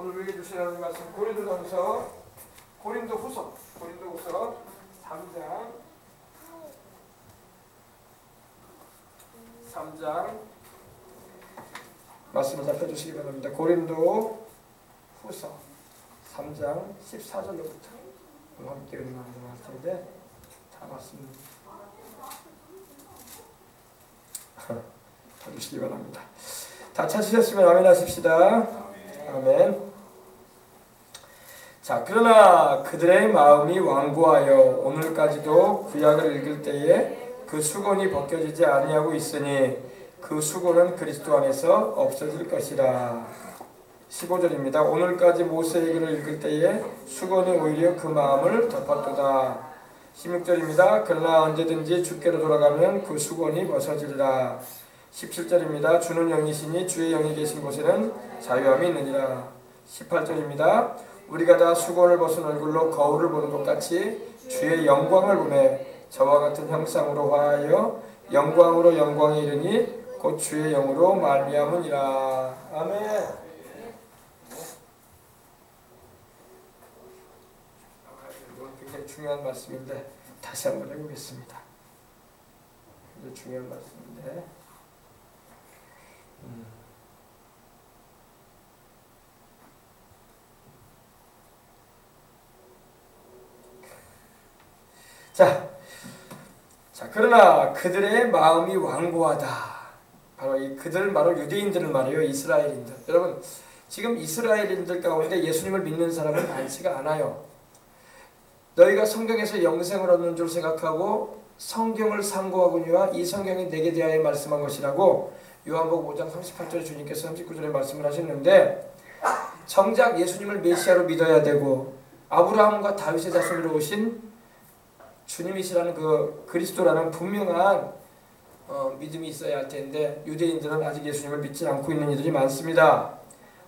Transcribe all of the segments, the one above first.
오늘 읽어 주실 하나님 말씀 고린도전서 고린도후서 3장 말씀을 살펴주시기 바랍니다. 고린도후서 3장 14절로부터 함께 읽어나가도록 할 텐데 다 맞습니다. 봐주시기 바랍니다. 다 찾으셨으면 아멘 하십시다. 아멘. 자, 그러나 그들의 마음이 완고하여 오늘까지도 구약을 읽을 때에 그 수건이 벗겨지지 아니하고 있으니 그 수건은 그리스도 안에서 없어질 것이라. 15절입니다. 오늘까지 모세에게를 읽을 때에 수건이 오히려 그 마음을 덮었도다. 16절입니다. 그러나 언제든지 주께로 돌아가면 그 수건이 벗어지리라. 17절입니다. 주는 영이시니 주의 영이 계신 곳에는 자유함이 있느니라. 18절입니다. 우리가 다 수건을 벗은 얼굴로 거울을 보는 것 같이 주의 영광을 보매 저와 같은 형상으로 화하여 영광으로 영광에 이르니 곧 주의 영으로 말미암으니라. 아멘. 굉장히 중요한 말씀인데 다시 한번 해보겠습니다. 굉장히 중요한 말씀인데 자, 그러나 그들의 마음이 완고하다. 바로 이 그들 바로 유대인들을 말해요. 이스라엘인들. 여러분 지금 이스라엘인들 가운데 예수님을 믿는 사람은 많지가 않아요. 너희가 성경에서 영생을 얻는 줄 생각하고 성경을 상고하거니와 이 성경이 내게 대하여 말씀한 것이라고 요한복음 5장 38절에 주님께서 39절에 말씀을 하셨는데 정작 예수님을 메시아로 믿어야 되고 아브라함과 다윗의 자손으로 오신 주님이시라는 그 그리스도라는 분명한 믿음이 있어야 할 텐데 유대인들은 아직 예수님을 믿지 않고 있는 이들이 많습니다.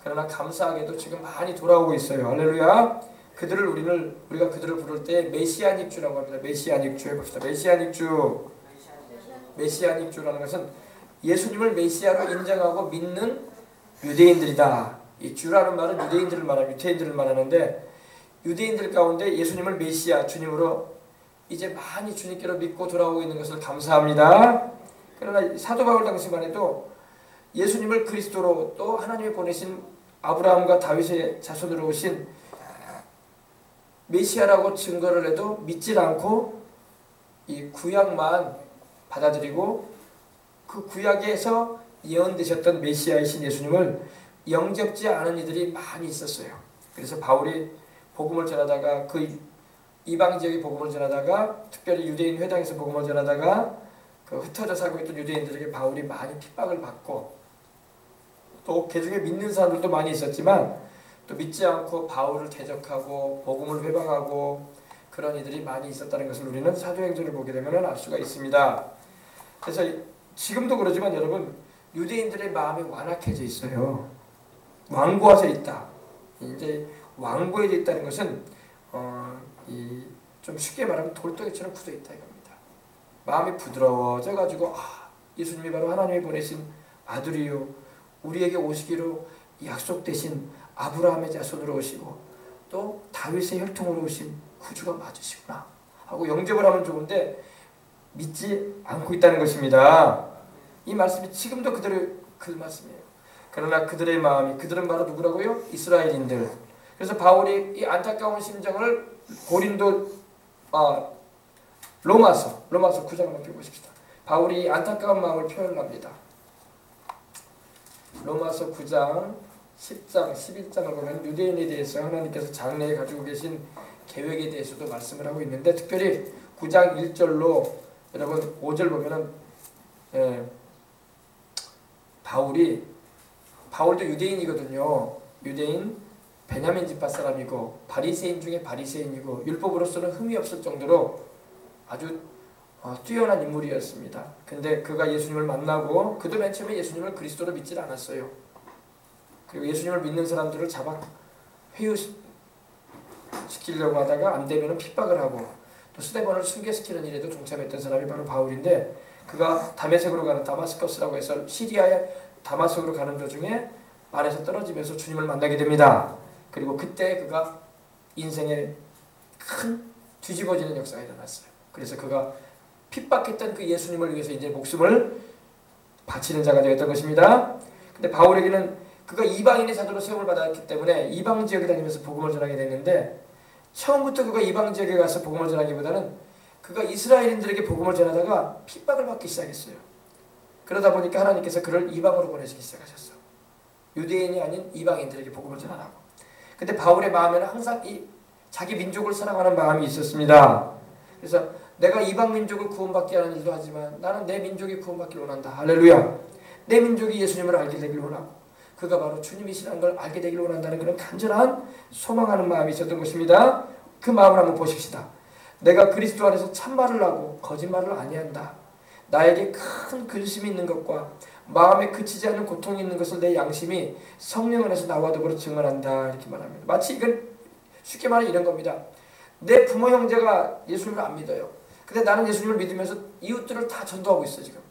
그러나 감사하게도 지금 많이 돌아오고 있어요. 할렐루야. 우리가 그들을 부를 때 메시아닉 주라고 합니다. 메시아닉 주 해봅시다. 메시아닉 주라는 것은 예수님을 메시아로 인정하고 믿는 유대인들이다. 이 주라는 말은 유대인들을 말하는데 유대인들 가운데 예수님을 메시아 주님으로 이제 많이 주님께로 믿고 돌아오고 있는 것을 감사합니다. 그러나 사도 바울 당시만 해도 예수님을 그리스도로 또 하나님이 보내신 아브라함과 다윗의 자손으로 오신 메시아라고 증거를 해도 믿질 않고 이 구약만 받아들이고 그 구약에서 예언되셨던 메시아이신 예수님을 영접지 않은 이들이 많이 있었어요. 그래서 바울이 복음을 전하다가 그 이방 지역에 복음을 전하다가 특별히 유대인 회당에서 복음을 전하다가 그 흩어져 살고 있던 유대인들에게 바울이 많이 핍박을 받고 또 그중에 믿는 사람들도 많이 있었지만 또 믿지 않고 바울을 대적하고 복음을 회방하고 그런 이들이 많이 있었다는 것을 우리는 사도행전을 보게 되면 알 수가 있습니다. 그래서 지금도 그러지만 여러분 유대인들의 마음이 완악해져 있어요. 완고해져 있다. 이제 완고해져 있다는 것은 좀 쉽게 말하면 돌덩이처럼 굳어 있다 이겁니다. 마음이 부드러워져 가지고 예수님이 바로 하나님이 보내신 아들이요 우리에게 오시기로 약속되신 아브라함의 자손으로 오시고 또 다윗의 혈통으로 오신 구주가 맞으시구나 하고 영접을 하면 좋은데 믿지 않고 있다는 것입니다. 이 말씀이 지금도 그대로 그 말씀이에요. 그러나 그들의 마음이 그들은 바로 누구라고요? 이스라엘인들. 그래서 바울이 이 안타까운 심정을 로마서 9장 한번 펴보십시다. 바울이 안타까운 마음을 표현합니다. 로마서 9장 10장 11장을 보면 유대인에 대해서 하나님께서 장래에 가지고 계신 계획에 대해서도 말씀을 하고 있는데 특별히 9장 1절로 여러분 5절 보면은 바울도 유대인이거든요. 유대인 베냐민 집파 사람이고 바리새인 중에 바리새인이고 율법으로서는 흠이 없을 정도로 아주 뛰어난 인물이었습니다. 근데 그가 예수님을 만나고 그도 맨 처음에 예수님을 그리스도로 믿지 않았어요. 그리고 예수님을 믿는 사람들을 잡아 회유시키려고 하다가 안 되면 핍박을 하고 또 스데반을 순교시키는 일에도 동참했던 사람이 바로 바울인데 그가 다메섹으로 가는 다마스커스라고 해서 시리아의 다마섹으로 가는 도중에 안에서 떨어지면서 주님을 만나게 됩니다. 그리고 그때 그가 인생에 큰 뒤집어지는 역사가 일어났어요. 그래서 그가 핍박했던 그 예수님을 위해서 이제 목숨을 바치는 자가 되었던 것입니다. 근데 바울에게는 그가 이방인의 사도로 세움을 받았기 때문에 이방 지역에 다니면서 복음을 전하게 됐는데, 처음부터 그가 이방 지역에 가서 복음을 전하기보다는 그가 이스라엘인들에게 복음을 전하다가 핍박을 받기 시작했어요. 그러다 보니까 하나님께서 그를 이방으로 보내시기 시작하셨어. 유대인이 아닌 이방인들에게 복음을 전하라고. 근데 바울의 마음에는 항상 이 자기 민족을 사랑하는 마음이 있었습니다. 그래서 내가 이방 민족을 구원받게 하는 일도 하지만 나는 내 민족이 구원받기를 원한다. 할렐루야. 내 민족이 예수님을 알게 되길 원하고 그가 바로 주님이시라는 걸 알게 되길 원한다는 그런 간절한 소망하는 마음이 있었던 것입니다. 그 마음을 한번 보십시다. 내가 그리스도 안에서 참말을 하고 거짓말을 아니한다. 나에게 큰 근심이 있는 것과 마음에 그치지 않는 고통이 있는 것을 내 양심이 성령 안에서 나와 더불어 증언한다. 이렇게 말합니다. 마치 이건 쉽게 말해 이런 겁니다. 내 부모 형제가 예수님을 안 믿어요. 근데 나는 예수님을 믿으면서 이웃들을 다 전도하고 있어. 지금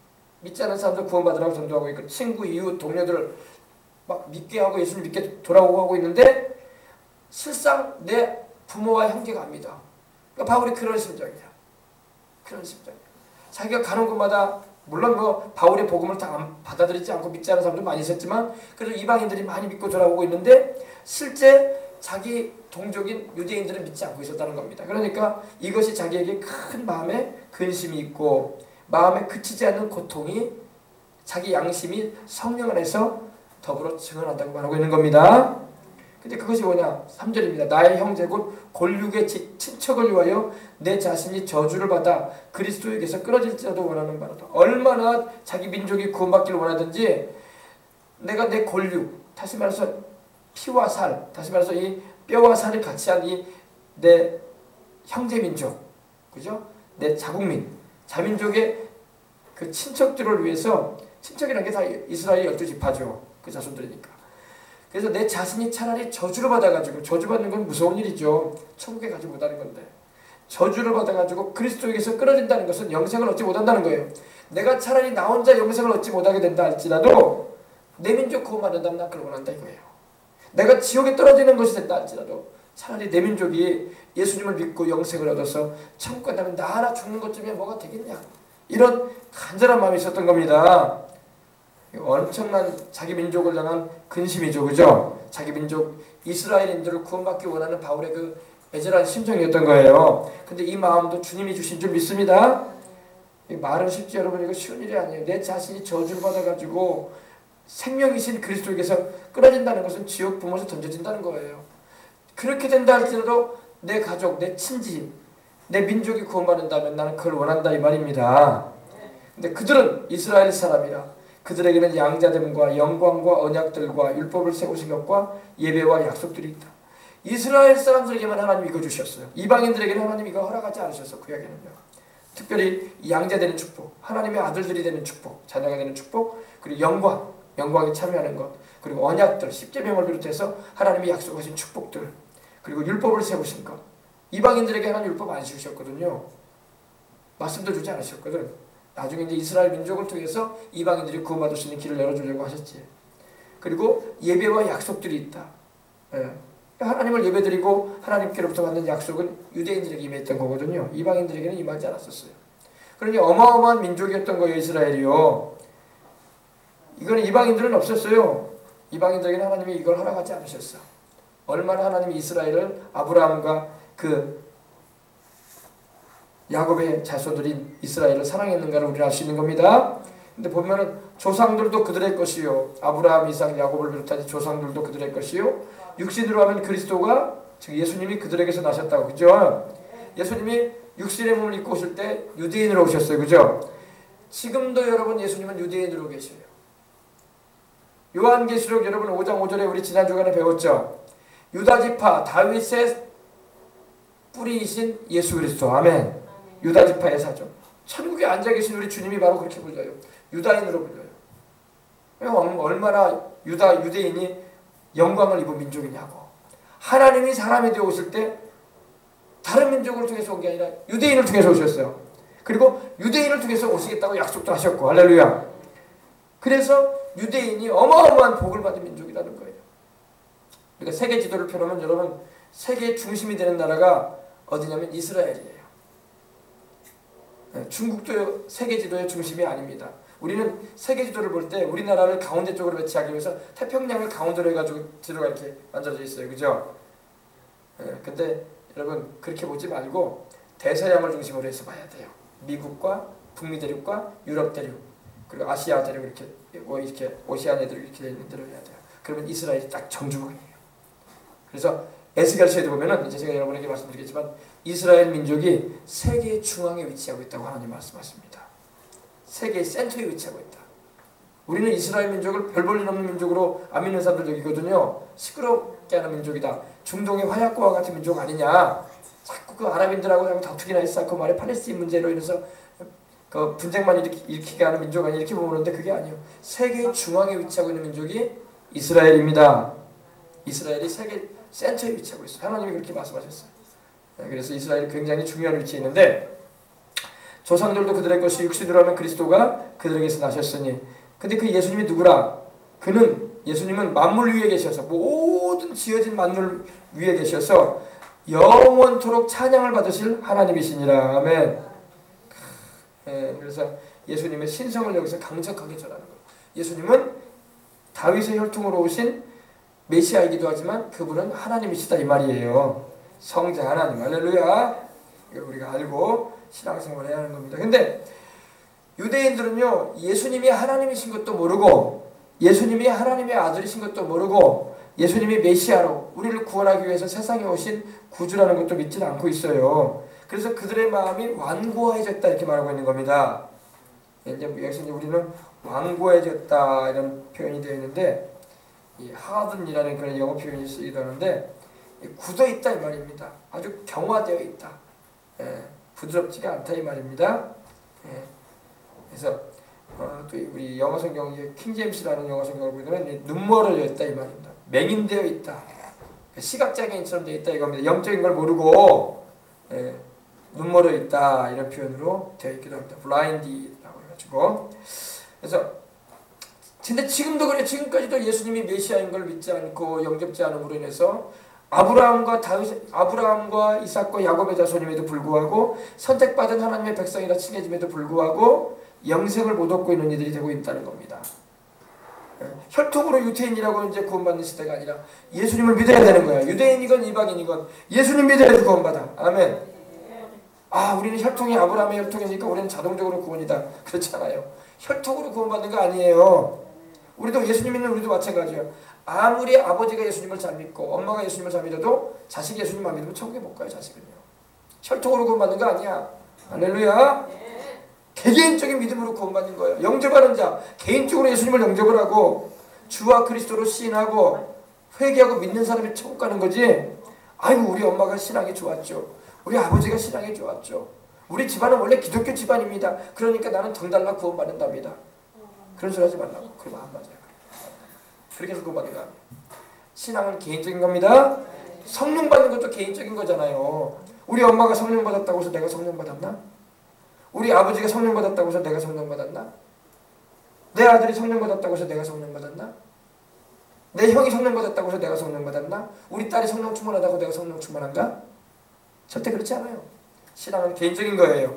믿지 않는 사람들 구원받으라고 전도하고 있고, 친구, 이웃, 동료들을 막 믿게 하고 예수님 믿게 돌아오고 하고 있는데 실상 내 부모와 형제가 안 믿어. 그러니까 바울이 그런 심정이야. 그런 심정. 자기가 가는 곳마다 물론 뭐 바울의 복음을 다 받아들이지 않고 믿지 않는 사람도 많이 있었지만 그래도 이방인들이 많이 믿고 돌아오고 있는데 실제 자기 동족인 유대인들은 믿지 않고 있었다는 겁니다. 그러니까 이것이 자기에게 큰 마음에 근심이 있고 마음에 그치지 않는 고통이 자기 양심이 성령 안에서 더불어 증언한다고 말하고 있는 겁니다. 근데 그것이 뭐냐? 3절입니다. 나의 형제 곧 골육의 친척을 위하여 내 자신이 저주를 받아 그리스도에게서 끊어질지라도 원하는 바로다. 얼마나 자기 민족이 구원받기를 원하든지 내가 내 골육, 다시 말해서 피와 살, 다시 말해서 이 뼈와 살이 같이 한 이 내 형제 민족, 그죠? 내 자국민, 자민족의 그 친척들을 위해서, 친척이라는 게 다 이스라엘 12지파죠. 그 자손들이니까. 그래서 내 자신이 차라리 저주를 받아가지고, 저주받는 건 무서운 일이죠. 천국에 가지 못하는 건데. 저주를 받아가지고 그리스도에게서 끊어진다는 것은 영생을 얻지 못한다는 거예요. 내가 차라리 나 혼자 영생을 얻지 못하게 된다 할지라도 내 민족 구원받는다면 난 그걸 원한다 이거예요. 내가 지옥에 떨어지는 것이 된다 할지라도 차라리 내 민족이 예수님을 믿고 영생을 얻어서 천국 간다면 나 하나 죽는 것쯤에 뭐가 되겠냐. 이런 간절한 마음이 있었던 겁니다. 엄청난 자기 민족을 향한 근심이죠. 그죠? 자기 민족 이스라엘인들을 구원받기 원하는 바울의 그 애절한 심정이었던 거예요. 근데 이 마음도 주님이 주신 줄 믿습니다. 이 말은 쉽지 여러분 이거 쉬운 일이 아니에요. 내 자신이 저주를 받아가지고 생명이신 그리스도에게서 끊어진다는 것은 지옥 부모에서 던져진다는 거예요. 그렇게 된다 할지라도 내 가족, 내 친지, 내 민족이 구원받는다면 나는 그걸 원한다 이 말입니다. 근데 그들은 이스라엘 사람이라 그들에게는 양자됨과 영광과 언약들과 율법을 세우신 것과 예배와 약속들이 있다. 이스라엘 사람들에게만 하나님 이거 주셨어요. 이방인들에게는 하나님 이거 허락하지 않으셨어. 구약에는요. 특별히 양자되는 축복, 하나님의 아들들이 되는 축복, 자녀가 되는 축복, 그리고 영광에 참여하는 것, 그리고 언약들, 십계명을 비롯해서 하나님이 약속하신 축복들, 그리고 율법을 세우신 것. 이방인들에게 하나님 율법 안 주셨거든요. 말씀도 주지 않으셨거든. 나중에 이제 이스라엘 민족을 통해서 이방인들이 구원받을 수 있는 길을 열어주려고 하셨지. 그리고 예배와 약속들이 있다. 예. 하나님을 예배드리고 하나님께로부터 받는 약속은 유대인들에게 임했던 거거든요. 이방인들에게는 임하지 않았었어요. 그러니 어마어마한 민족이었던 거예요. 이스라엘이요. 이거는 이방인들은 없었어요. 이방인들에게는 하나님이 이걸 허락하지 않으셨어. 얼마나 하나님이 이스라엘을 아브라함과 그 야곱의 자손들인 이스라엘을 사랑했는가를 우리는 알 수 있는 겁니다. 근데 보면은 조상들도 그들의 것이요. 아브라함, 이삭, 야곱을 비롯한 조상들도 그들의 것이요. 육신으로 하면 그리스도가 즉 예수님이 그들에게서 나셨다고. 그죠? 예수님이 육신의 몸을 입고 오실 때 유대인으로 오셨어요. 그죠? 지금도 여러분 예수님은 유대인으로 계셔요. 요한계시록 여러분 5장 5절에 우리 지난 주간에 배웠죠. 유다지파 다윗의 뿌리이신 예수 그리스도. 아멘. 유다지파의 사죠. 천국에 앉아 계신 우리 주님이 바로 그렇게 불려요. 유다인으로 불려요. 얼마나 유대인이 영광을 입은 민족이냐고. 하나님이 사람이 되어 오실 때 다른 민족을 통해서 온 게 아니라 유대인을 통해서 오셨어요. 그리고 유대인을 통해서 오시겠다고 약속도 하셨고. 할렐루야. 그래서 유대인이 어마어마한 복을 받은 민족이라는 거예요. 그러니까 세계 지도를 펴놓으면 여러분 세계의 중심이 되는 나라가 어디냐면 이스라엘이에요. 중국도 세계 지도의 중심이 아닙니다. 우리는 세계 지도를 볼 때 우리나라를 가운데 쪽으로 배치하기 위해서 태평양을 가운데로 해가지고 지도가 이렇게 만들어져 있어요. 그죠? 근데 여러분 그렇게 보지 말고 대서양을 중심으로 해서 봐야 돼요. 미국과 북미 대륙과 유럽 대륙 그리고 아시아 대륙 이렇게 오시아니아 대륙 이렇게 있는 대로 해야 돼요. 그러면 이스라엘이 딱 정중앙이에요. 그래서 에스겔서에도 보면은 이제 제가 여러분에게 말씀드리겠지만 이스라엘 민족이 세계의 중앙에 위치하고 있다고 하나님 말씀하십니다. 세계의 센터에 위치하고 있다. 우리는 이스라엘 민족을 별 볼 일 없는 민족으로 안 믿는 사람들 여기거든요. 시끄럽게 하는 민족이다. 중동의 화약고와 같은 민족 아니냐. 자꾸 그 아랍인들하고 자꾸 다투기나 했어. 그 말에 팔레스틴 문제로 인해서 그 분쟁만 일으키게 하는 민족 아니냐 이렇게 보는데 그게 아니에요. 세계의 중앙에 위치하고 있는 민족이 이스라엘입니다. 이스라엘이 세계 센터에 위치하고 있어요. 하나님이 그렇게 말씀하셨어요. 그래서 이스라엘이 굉장히 중요한 위치에 있는데 조상들도 그들의 것이 육신으로 하면 그리스도가 그들에게서 나셨으니 근데 그 예수님이 누구라? 예수님은 만물 위에 계셔서 모든 지어진 만물 위에 계셔서 영원토록 찬양을 받으실 하나님이시니라. 아멘. 그래서 예수님의 신성을 여기서 강력하게 전하는 거예요. 예수님은 다윗의 혈통으로 오신 메시아이기도 하지만 그분은 하나님이시다 이 말이에요. 성자 하나님. 할렐루야. 이걸 우리가 알고 신앙생활을 해야 하는 겁니다. 근데 유대인들은요 예수님이 하나님이신 것도 모르고 예수님이 하나님의 아들이신 것도 모르고 예수님이 메시아로 우리를 구원하기 위해서 세상에 오신 구주라는 것도 믿지는 않고 있어요. 그래서 그들의 마음이 완고해졌다 이렇게 말하고 있는 겁니다. 이제 여기서 우리는 완고해졌다 이런 표현이 되어 있는데 이 harden이라는 그런 영어 표현이 쓰이기도 하는데 굳어 있다 이 말입니다. 아주 경화되어 있다. 부드럽지가 않다 이 말입니다. 그래서 또 우리 영어 성경 킹제임스라는 영어 성경을 보면 눈멀어져 있다 이 말입니다. 맹인되어 있다. 시각장애인처럼 되어 있다 이겁니다. 영적인 걸 모르고 눈멀어 있다 이런 표현으로 되어 있기도 합니다. blind라고 해가지고 그래서 근데 지금도 그래. 지금까지도 예수님이 메시아인 걸 믿지 않고 영접지 않음으로 인해서 아브라함과 이삭과 야곱의 자손임에도 불구하고 선택받은 하나님의 백성이라 칭해짐에도 불구하고 영생을 못 얻고 있는 이들이 되고 있다는 겁니다. 혈통으로 유태인이라고 이제 구원받는 시대가 아니라 예수님을 믿어야 되는 거야. 유대인이건 이방인이건 예수님 믿어야지 구원받아. 아멘. 우리는 혈통이 아브라함의 혈통이니까 우리는 자동적으로 구원이다. 그렇지 않아요. 혈통으로 구원받는 거 아니에요. 우리도 예수님 믿는 우리도 마찬가지예요. 아무리 아버지가 예수님을 잘 믿고 엄마가 예수님을 잘 믿어도 자식이 예수님 안 믿으면 천국에 못 가요. 자식은요. 혈통으로 구원받는 거 아니야. 할렐루야. 개개인적인 믿음으로 구원받는 거예요. 영접하는 자 개인적으로 예수님을 영접을 하고 주와 그리스도로 시인하고 회개하고 믿는 사람이 천국 가는 거지. 아이고 우리 엄마가 신앙이 좋았죠. 우리 아버지가 신앙이 좋았죠. 우리 집안은 원래 기독교 집안입니다. 그러니까 나는 덩달라 구원받는답니다. 그런 소리 하지 말라고. 그러면 안 맞아요. 그렇게 해서 구원받는 거 아니에요. 신앙은 개인적인 겁니다. 성령 받는 것도 개인적인 거잖아요. 우리 엄마가 성령 받았다고 해서 내가 성령 받았나? 우리 아버지가 성령 받았다고 해서 내가 성령 받았나? 내 아들이 성령 받았다고 해서 내가 성령 받았나? 내 형이 성령 받았다고 해서 내가 성령 받았나? 우리 딸이 성령 충만하다고 내가 성령 충만한가? 절대 그렇지 않아요. 신앙은 개인적인 거예요.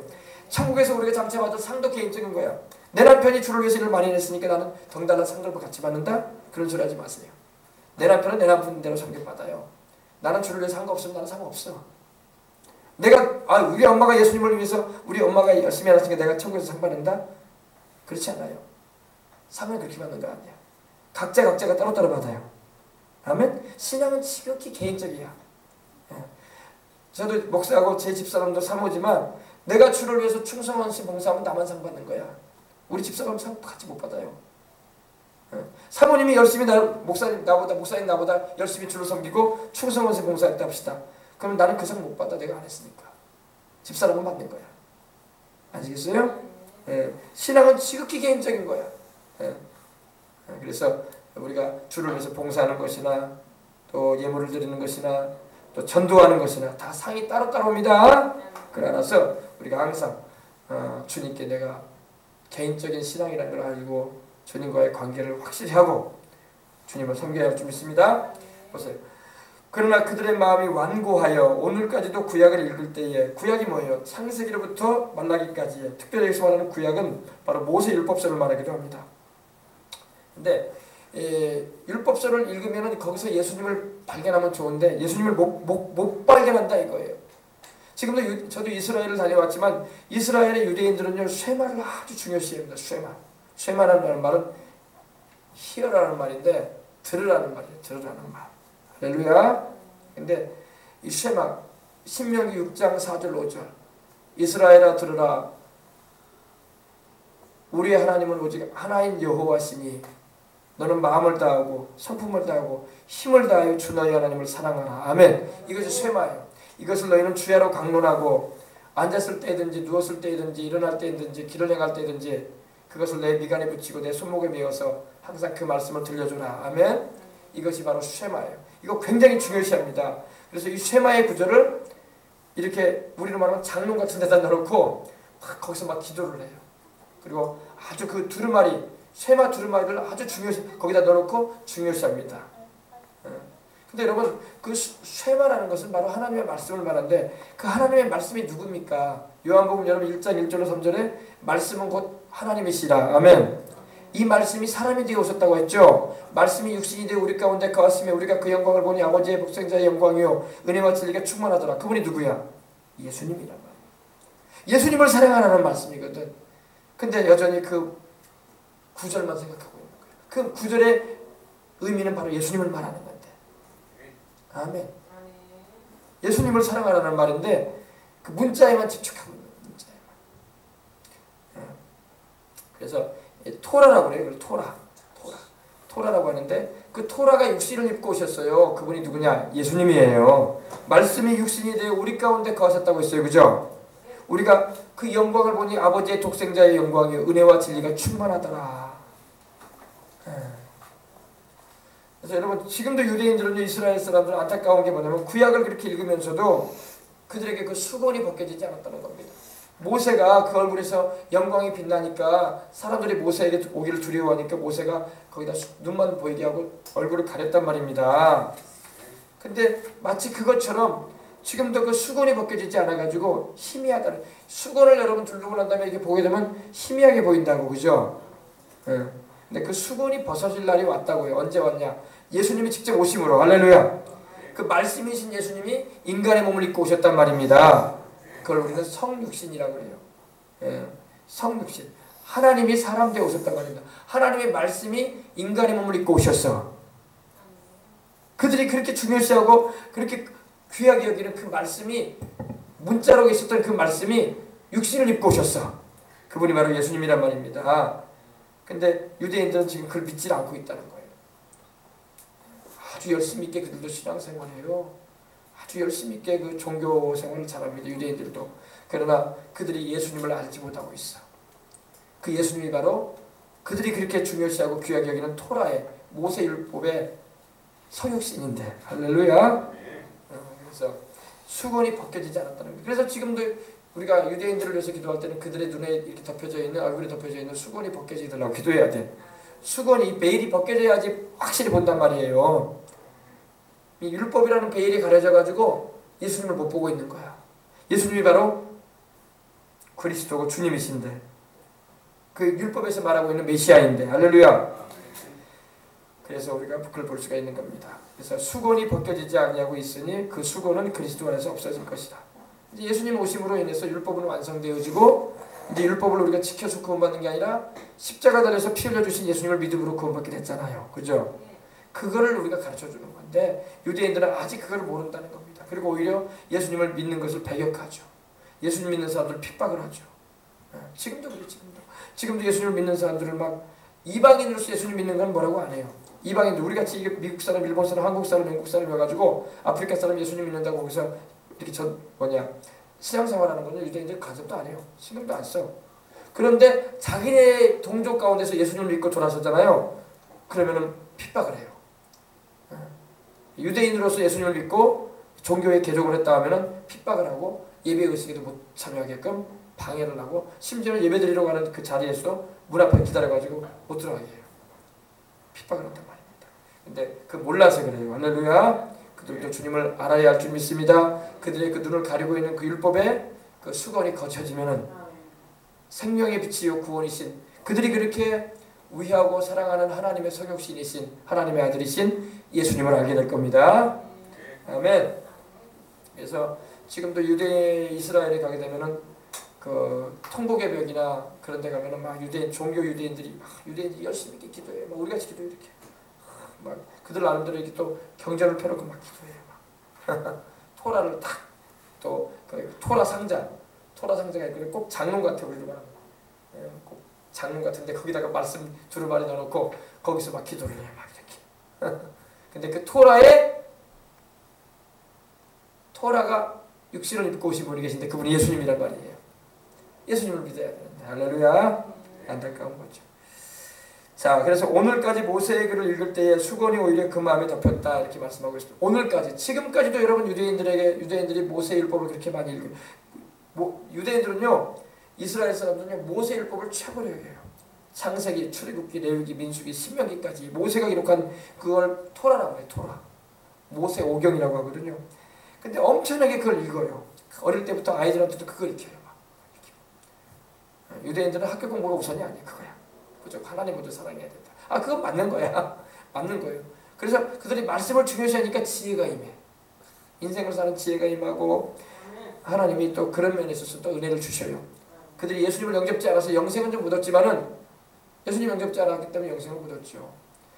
천국에서 우리가 장차받을 상도 개인적인 거야. 내 남편이 주를 위해서 일을 많이 했으니까 나는 덩달아 상들과 같이 받는다? 그런 소리 하지 마세요. 내 남편은 내 남편대로 상급받아요. 나는 주를 위해서 한 거 없으면 나는 상관없어. 우리 엄마가 예수님을 위해서 우리 엄마가 열심히 하셨으니까 내가 천국에서 상 받는다? 그렇지 않아요. 상은 그렇게 받는 거 아니야. 각자가 따로따로 받아요. 아멘? 신앙은 지극히 개인적이야. 저도 목사하고 제 집사람도 사모지만 내가 주를 위해서 충성한시 봉사하면 나만 상 받는 거야. 우리 집사람 상 같이 못 받아요. 사모님이 열심히 목사님 나보다 열심히 주를 섬기고 충성한시 봉사했다 합시다. 그러면 나는 그 상 못 받아. 내가 안 했으니까. 집사람은 받는 거야. 아시겠어요? 신앙은 지극히 개인적인 거야. 그래서 우리가 주를 위해서 봉사하는 것이나 또 예물을 드리는 것이나 또 전도하는 것이나 다 상이 따로따로 옵니다. 그러나서 우리가 항상 주님께 내가 개인적인 신앙이라는 걸 알고 주님과의 관계를 확실히 하고 주님을 섬겨야 할 줄 믿습니다. 보세요. 그러나 그들의 마음이 완고하여 오늘까지도 구약을 읽을 때에 구약이 뭐예요? 창세기로부터 말라기까지의 특별히 여기서 말하는 구약은 바로 모세 율법서를 말하기도 합니다. 근데 율법서를 읽으면 거기서 예수님을 발견하면 좋은데 예수님을 못 발견한다 이거예요. 지금도 저도 이스라엘을 다녀왔지만 이스라엘의 유대인들은요 쉐마를 아주 중요시합니다. 쉐마라는 말은 히어라는 말인데 들으라는 말이에요. 들으라는 말. 할렐루야. 근데 이 쉐마 신명기 6장 4절 5절 이스라엘아 들으라 우리의 하나님은 오직 하나인 여호와시니 너는 마음을 다하고 성품을 다하고 힘을 다하여 주 너희 하나님을 사랑하라. 아멘. 이것이 쉐마예요. 이것을 너희는 주야로 강론하고 앉았을 때든지 누웠을 때든지 일어날 때든지 길을 행할 때든지 그것을 내 미간에 붙이고 내 손목에 메어서 항상 그 말씀을 들려주라. 아멘. 이것이 바로 쉐마예요. 이거 굉장히 중요시합니다. 그래서 이 쉐마의 구절을 이렇게 우리로 말하면 장롱 같은 데다 넣어놓고 거기서 막 기도를 해요. 그리고 아주 그 두루마리 쉐마 두루마리를 아주 중요시 거기다 넣어놓고 중요시합니다. 근데 여러분 그 쉐마라는 것은 바로 하나님의 말씀을 말하는데 그 하나님의 말씀이 누굽니까? 요한복음 여러분 1장 1절로 3절에 말씀은 곧 하나님이시라. 아멘. 이 말씀이 사람이 되어 오셨다고 했죠. 말씀이 육신이 되어 우리 가운데 거하시며 우리가 그 영광을 보니 아버지의 복생자의 영광이요 은혜와 진리가 충만하더라. 그분이 누구야? 예수님이란 말이에요. 예수님을 사랑하라는 말씀이거든. 근데 여전히 그 구절만 생각하고 있는 거예요. 그 구절의 의미는 바로 예수님을 말하는 건데. 아멘. 예수님을 사랑하라는 말인데 그 문자에만 집중하고 있는 문자에만. 그래서 토라라고 그래요. 토라라고 하는데 그 토라가 육신을 입고 오셨어요. 그분이 누구냐? 예수님이에요. 말씀이 육신이 되어 우리 가운데 거하셨다고 했어요. 그죠? 우리가 그 영광을 보니 아버지의 독생자의 영광이 은혜와 진리가 충만하더라. 그래서 여러분 지금도 유대인들은 이스라엘 사람들은 안타까운 게 뭐냐면 구약을 그렇게 읽으면서도 그들에게 그 수건이 벗겨지지 않았다는 겁니다. 모세가 그 얼굴에서 영광이 빛나니까 사람들이 모세에게 오기를 두려워하니까 모세가 거기다 눈만 보이게 하고 얼굴을 가렸단 말입니다. 근데 마치 그것처럼 지금도 그 수건이 벗겨지지 않아가지고 희미하다는 수건을 여러분 두르고 난 다음에 이렇게 보게 되면 희미하게 보인다고 그죠? 근데 그 수건이 벗어질 날이 왔다고요. 언제 왔냐? 예수님이 직접 오심으로. 할렐루야. 그 말씀이신 예수님이 인간의 몸을 입고 오셨단 말입니다. 그걸 우리는 성육신이라고 해요. 성육신. 하나님이 사람 되어 오셨단 말입니다. 하나님의 말씀이 인간의 몸을 입고 오셨어. 그들이 그렇게 중요시하고 그렇게 귀하게 여기는 그 말씀이 문자로 있었던 그 말씀이 육신을 입고 오셨어. 그분이 바로 예수님이란 말입니다. 근데 유대인들은 지금 그걸 믿지 않고 있다는 거예요. 아주 열심히 있게 그들도 신앙생활해요. 아주 열심히 있게 그 종교생활을 잘합니다. 유대인들도. 그러나 그들이 예수님을 알지 못하고 있어. 그 예수님이 바로 그들이 그렇게 중요시하고 귀하게 여기는 토라의 모세율법의 성육신인데. 할렐루야. 그래서 수건이 벗겨지지 않았다는 거예요. 그래서 지금도 우리가 유대인들을 위해서 기도할 때는 그들의 눈에 이렇게 덮여져 있는 얼굴에 덮여져 있는 수건이 벗겨지더라고 기도해야 돼. 수건이 베일이 벗겨져야지 확실히 본단 말이에요. 이 율법이라는 베일이 가려져 가지고 예수님을 못 보고 있는 거야. 예수님이 바로 그리스도고 주님이신데 그 율법에서 말하고 있는 메시아인데. 할렐루야. 그래서 우리가 그걸 볼 수가 있는 겁니다. 그래서 수건이 벗겨지지 아니하고 있으니 그 수건은 그리스도 안에서 없어질 것이다. 이제 예수님 오심으로 인해서 율법은 완성되어지고 이제 율법을 우리가 지켜서 구원받는 게 아니라 십자가 달려서 피 흘려주신 예수님을 믿음으로 구원받게 됐잖아요. 그죠? 그거를 우리가 가르쳐주는 건데 유대인들은 아직 그걸 모른다는 겁니다. 그리고 오히려 예수님을 믿는 것을 배격하죠. 예수님 믿는 사람들을 핍박을 하죠. 지금도 그래. 지금도 예수님을 믿는 사람들을 막 이방인으로서 예수님 믿는 건 뭐라고 안 해요. 이방인들 우리같이 미국 사람, 일본 사람, 한국 사람, 영국 사람이어가지고 아프리카 사람 예수님 믿는다고 거기서 이렇게 신앙생활하는 거는 유대인들 간섭도 안 해요. 신경도 안 써. 그런데 자기네 동족 가운데서 예수님을 믿고 돌아섰잖아요. 그러면은 핍박을 해요. 유대인으로서 예수님을 믿고 종교에 개종을 했다 하면은 핍박을 하고 예배 의식에도 못 참여하게끔 방해를 하고 심지어는 예배 드리러 가는 그 자리에서도 문 앞에 기다려가지고 못 들어가게 해요. 핍박을 한단 말입니다. 근데 그 몰라서 그래요. 할렐루야. 그들도 주님을 알아야 할 줄 믿습니다. 그들의 그 눈을 가리고 있는 그 율법에 그 수건이 거쳐지면은 생명의 빛이요 구원이신 그들이 그렇게 위하고 사랑하는 하나님의 성육신이신 하나님의 아들이신 예수님을 알게 될 겁니다. 아멘. 그래서 지금도 유대 이스라엘에 가게 되면은 그 통곡의 벽이나 그런 데 가면은 막 유대인 종교 유대인들이 열심히 이렇게 기도해. 막 우리 같이 기도해 이렇게. 막 그들 나름대로 이렇게 또 경전을 펴놓고 막 기도해. 막 토라를 탁또 그 토라 상자가 있고 꼭 장롱 같아 우리로 말하면. 꼭 장롱 같은데 거기다가 말씀 두루마리 넣어놓고 거기서 막 기도를 해. 막 이렇게. 근데 그 토라가 육신을 입고 오신 분이 계신데 그분이 예수님이란 말이에요. 예수님을 믿어야 되는데 할렐루야. 안타까운 거죠. 자, 그래서 오늘까지 모세의 글을 읽을 때에 수건이 오히려 그 마음에 덮였다 이렇게 말씀하고 있습니다. 오늘까지 지금까지도 여러분 유대인들이 모세 율법을 그렇게 많이 읽어요. 유대인들은요 이스라엘 사람들은요 모세 율법을 최고로 여겨요. 창세기, 출애굽기, 레위기, 민수기, 신명기까지 모세가 기록한 그걸 토라라고 해요. 토라. 모세 오경이라고 하거든요. 근데 엄청나게 그걸 읽어요. 어릴 때부터 아이들한테도 그걸 익혀요. 유대인들은 학교 공부가 우선이 아니야. 그거야. 그죠? 하나님 모두 사랑해야 된다. 그건 맞는 거야. 맞는 거예요. 그래서 그들이 말씀을 중요시하니까 지혜가 임해. 인생을 사는 지혜가 임하고 하나님이 또 그런 면에 있어서 또 은혜를 주셔요. 그들이 예수님을 영접지 않아서 영생은 좀 묻었지만은 예수님 영접지 않았기 때문에 영생을 묻었죠.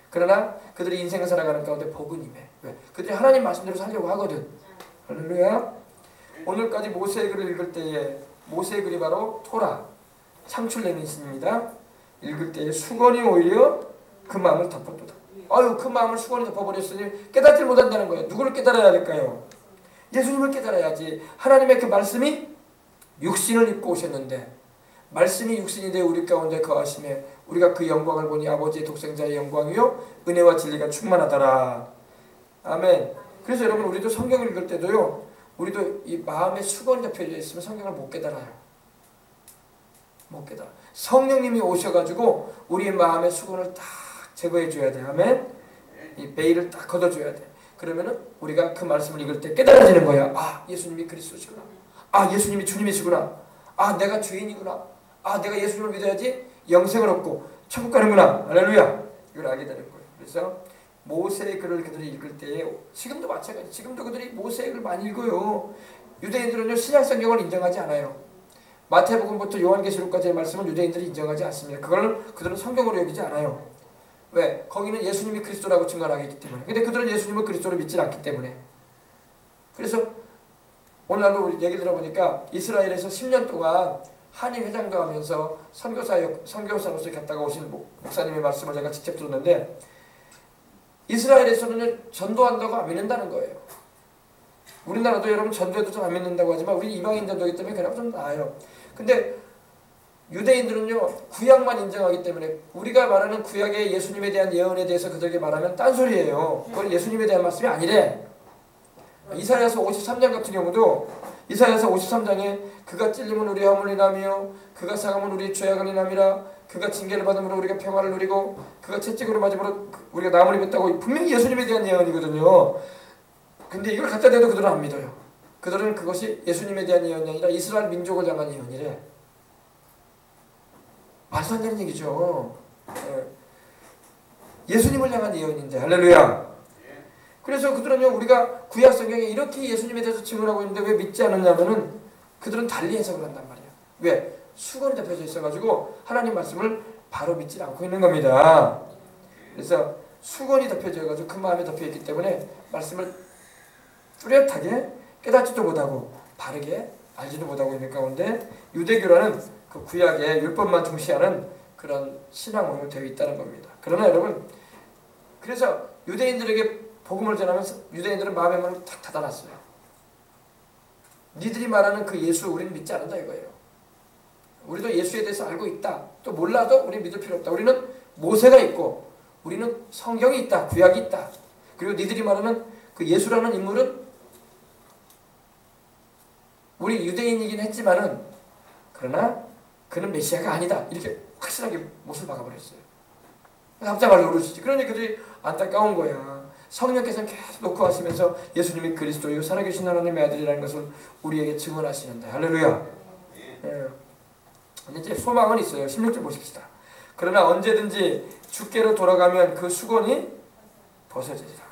그러나 그들이 인생을 살아가는 가운데 복은 임해. 왜? 그들이 하나님 말씀대로 살려고 하거든. 할렐루야. 오늘까지 모세의 글을 읽을 때에 모세의 글이 바로 토라 창출되는 신입니다. 읽을 때에 수건이 오히려 그 마음을 덮었도다. 그 마음을 수건이 덮어버렸으니 깨닫지 못한다는 거예요. 누구를 깨달아야 될까요? 예수님을 깨달아야지. 하나님의 그 말씀이 육신을 입고 오셨는데 말씀이 육신이 되어 우리 가운데 거하심에 우리가 그 영광을 보니 아버지의 독생자의 영광이요 은혜와 진리가 충만하더라. 아멘. 그래서 여러분 우리도 성경을 읽을 때도요 우리도 이 마음에 수건이 덮여져 있으면 성경을 못 깨달아요. 못 깨달아. 성령님이 오셔가지고 우리의 마음의 수건을 딱 제거해 줘야 돼. 아멘. 이 베일을 딱 걷어줘야 돼. 그러면은 우리가 그 말씀을 읽을 때 깨달아지는 거야. 예수님이 그리스도시구나. 예수님이 주님이시구나. 내가 죄인이구나. 내가 예수님을 믿어야지 영생을 얻고 천국 가는구나. 할렐루야. 이걸 알게 되는 거예요. 그래서 모세의 글을 그들이 읽을 때에 지금도 마찬가지. 지금도 그들이 모세의 글을 많이 읽어요. 유대인들은요 신약 성경을 인정하지 않아요. 마태복음부터 요한계시록까지의 말씀은 유대인들이 인정하지 않습니다. 그들은 성경으로 여기지 않아요. 왜? 거기는 예수님이 그리스도라고 증거하기 있기 때문에. 근데 그들은 예수님을 그리스도로 믿지 않기 때문에. 그래서 오늘날도 우리 얘기 들어보니까 이스라엘에서 10년 동안 한인 회장도 하면서 선교사로서 갔다가 오신 목사님의 말씀을 제가 직접 들었는데 이스라엘에서는 전도한다고 안 믿는다는 거예요. 우리나라도 여러분 전도해도 좀 안 믿는다고 하지만 우리 이방인 전도이기 때문에 그나마 좀 나아요. 근데 유대인들은요 구약만 인정하기 때문에 우리가 말하는 구약의 예수님에 대한 예언에 대해서 그들에게 말하면 딴소리예요. 그건 예수님에 대한 말씀이 아니래. 이사야서 53장 같은 경우도 이사야서 53장에 그가 찔림은 우리의 허물을 인하며 그가 상함은 우리의 죄악을 인함이라 그가 징계를 받음으로 우리가 평화를 누리고 그가 채찍으로 맞음으로 우리가 나음을 입었다고 분명히 예수님에 대한 예언이거든요. 근데 이걸 갖다 대도 그들은 안 믿어요. 그들은 그것이 예수님에 대한 예언이 아니라 이스라엘 민족을 향한 예언이래. 말도 안 되는 얘기죠. 예수님을 향한 예언인데 할렐루야. 그래서 그들은요 우리가 구약 성경에 이렇게 예수님에 대해서 증언하고 있는데 왜 믿지 않았냐면은 그들은 달리 해석을 한단 말이에요. 왜? 수건이 덮여져 있어가지고 하나님 말씀을 바로 믿지 않고 있는 겁니다. 그래서 수건이 덮여져가지고 그 마음에 덮여있기 때문에 말씀을 뚜렷하게 깨닫지도 못하고 바르게 알지도 못하고 있는 가운데 유대교라는 그 구약의 율법만 중시하는 그런 신앙으로 되어 있다는 겁니다. 그러나 여러분 그래서 유대인들에게 복음을 전하면서 유대인들은 마음의 문을 탁 닫아놨어요. 니들이 말하는 그 예수 우리는 믿지 않는다 이거예요. 우리도 예수에 대해서 알고 있다. 또 몰라도 우리는 믿을 필요 없다. 우리는 모세가 있고 우리는 성경이 있다. 구약이 있다. 그리고 니들이 말하는 그 예수라는 인물은 우리 유대인이긴 했지만은 그러나 그는 메시아가 아니다. 이렇게 확실하게 못을 박아버렸어요. 납작을 누르시지. 그러니 그들이 안타까운 거야. 성령께서는 계속 놓고 하시면서 예수님이 그리스도요 살아계신 하나님의 아들이라는 것을 우리에게 증언하시는데 할렐루야. 예. 이제 소망은 있어요. 16절 보십시다. 그러나 언제든지 주께로 돌아가면 그 수건이 벗어지리라.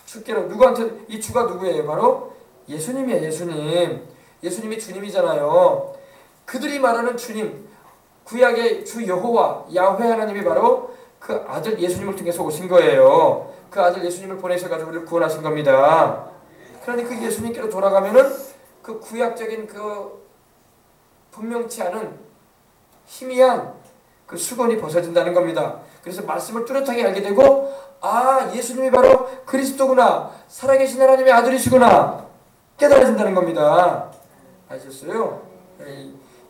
주께로, 누구한테, 이 주가 누구예요? 바로 예수님이에요. 예수님이 주님이잖아요. 그들이 말하는 주님, 구약의 주 여호와 야훼 하나님이 바로 그 아들 예수님을 통해서 오신 거예요. 그 아들 예수님을 보내셔가지고 우리를 구원하신 겁니다. 그러니 그 예수님께로 돌아가면은 그 구약적인 그 분명치 않은 희미한 그 수건이 벗어진다는 겁니다. 그래서 말씀을 뚜렷하게 알게 되고, 아, 예수님이 바로 그리스도구나, 살아계신 하나님의 아들이시구나 깨달아진다는 겁니다. 아셨어요?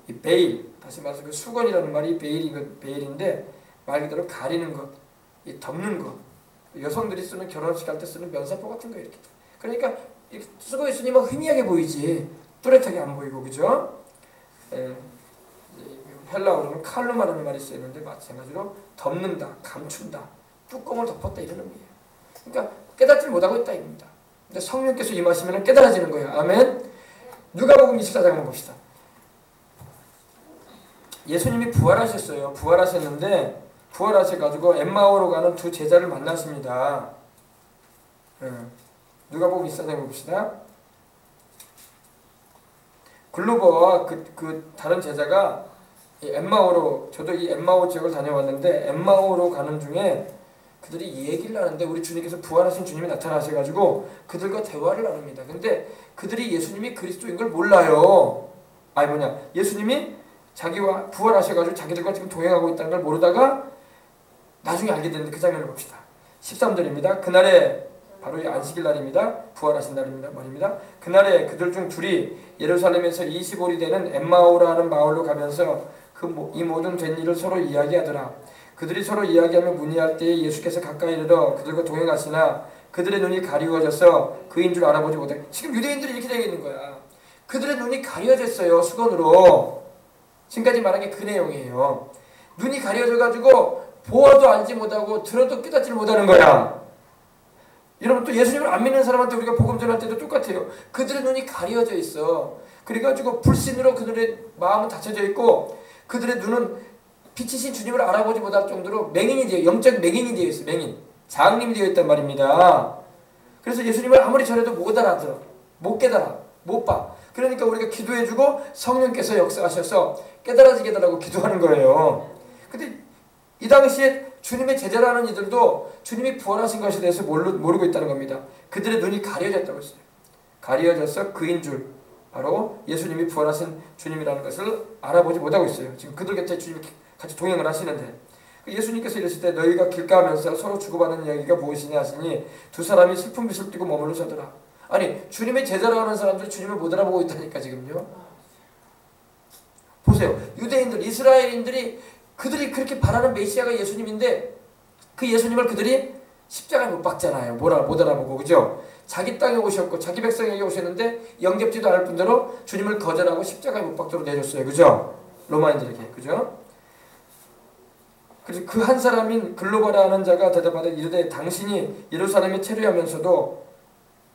이 베일, 다시 말해서 그 수건이라는 말이 베일인데 말 그대로 가리는 것, 이 덮는 것. 여성들이 쓰는, 결혼식 할 때 쓰는 면사포 같은 거 이렇게. 그러니까 이렇게 쓰고 있으니 뭐 희미하게 보이지 뚜렷하게 안 보이고, 그죠? 헬라어로는 칼루마라는 말이 쓰이는데 마찬가지로 덮는다, 감춘다, 뚜껑을 덮었다 이런 의미예요. 그러니까 깨닫지 못하고 있다 입니다. 근데 성령께서 임하시면 깨달아지는 거예요. 아멘. 누가복음 24장 한번 봅시다. 예수님이 부활하셨어요. 부활하셨는데 부활하셔가지고 엠마오로 가는 두 제자를 만나십니다. 누가복음 24장 봅시다. 글로버와 그 다른 제자가 엠마오로, 저도 이 엠마오 지역을 다녀왔는데 엠마오로 가는 중에 그들이 얘기를 하는데 우리 주님께서 부활하신 주님이 나타나셔가지고 그들과 대화를 나눕니다. 근데 그들이 예수님이 그리스도인 걸 몰라요. 예수님이 자기와 부활하셔가지고 자기들과 지금 동행하고 있다는 걸 모르다가 나중에 알게 되는데 그 장면을 봅시다. 13절입니다. 그날에, 바로 이 안식일 날입니다. 부활하신 날입니다. 말입니다. 그날에 그들 중 둘이 예루살렘에서 25리 되는 엠마오라는 마을로 가면서 이 모든 된 일을 서로 이야기하더라. 그들이 서로 이야기하며 문의할 때에 예수께서 가까이 이르러 그들과 동행하시나 그들의 눈이 가리워져서 그인 줄 알아보지 못해. 지금 유대인들이 이렇게 되어 있는 거야. 그들의 눈이 가려졌어요. 수건으로. 지금까지 말한 게 그 내용이에요. 눈이 가려져가지고 보아도 알지 못하고 들어도 깨닫지 못하는 거야. 여러분, 또 예수님을 안 믿는 사람한테 우리가 복음 전할 때도 똑같아요. 그들의 눈이 가려져 있어. 그래가지고 불신으로 그들의 마음은 닫혀져 있고 그들의 눈은 빛이신 주님을 알아보지 못할 정도로 맹인이 되어, 영적 맹인이 되어 있어. 맹인, 장님이 되어 있단 말입니다. 그래서 예수님을 아무리 전해도 못 알아들어, 못 깨달아, 못 봐. 그러니까 우리가 기도해주고 성령께서 역사하셔서 깨달아지게 해달라고 기도하는 거예요. 근데 이 당시에 주님의 제자라는 이들도 주님이 부활하신 것에 대해서 모르고 있다는 겁니다. 그들의 눈이 가려졌다고 했어요. 가려져서 그인 줄, 바로 예수님이 부활하신 주님이라는 것을 알아보지 못하고 있어요. 지금 그들 곁에 주님이 같이 동행을 하시는데 예수님께서 이러실 때 너희가 길가하면서 서로 주고받는 이야기가 무엇이냐 하시니 두 사람이 슬픈 빛을 띠고 머물러 서더라. 아니, 주님의 제자라고 하는 사람들 주님을 못 알아보고 있다니까 지금요. 보세요. 유대인들, 이스라엘인들이 그들이 그렇게 바라는 메시아가 예수님인데 그 예수님을 그들이 십자가에 못 박잖아요. 못 알아보고, 그죠? 자기 땅에 오셨고 자기 백성에게 오셨는데 영접지도 않을 뿐더러 주님을 거절하고 십자가에 못 박도록 내줬어요. 그죠? 로마인들에게. 그죠? 그래서 그 한 사람인 글로바라는 자가 대답하되 이르되 당신이 예루살렘에 체류하면서도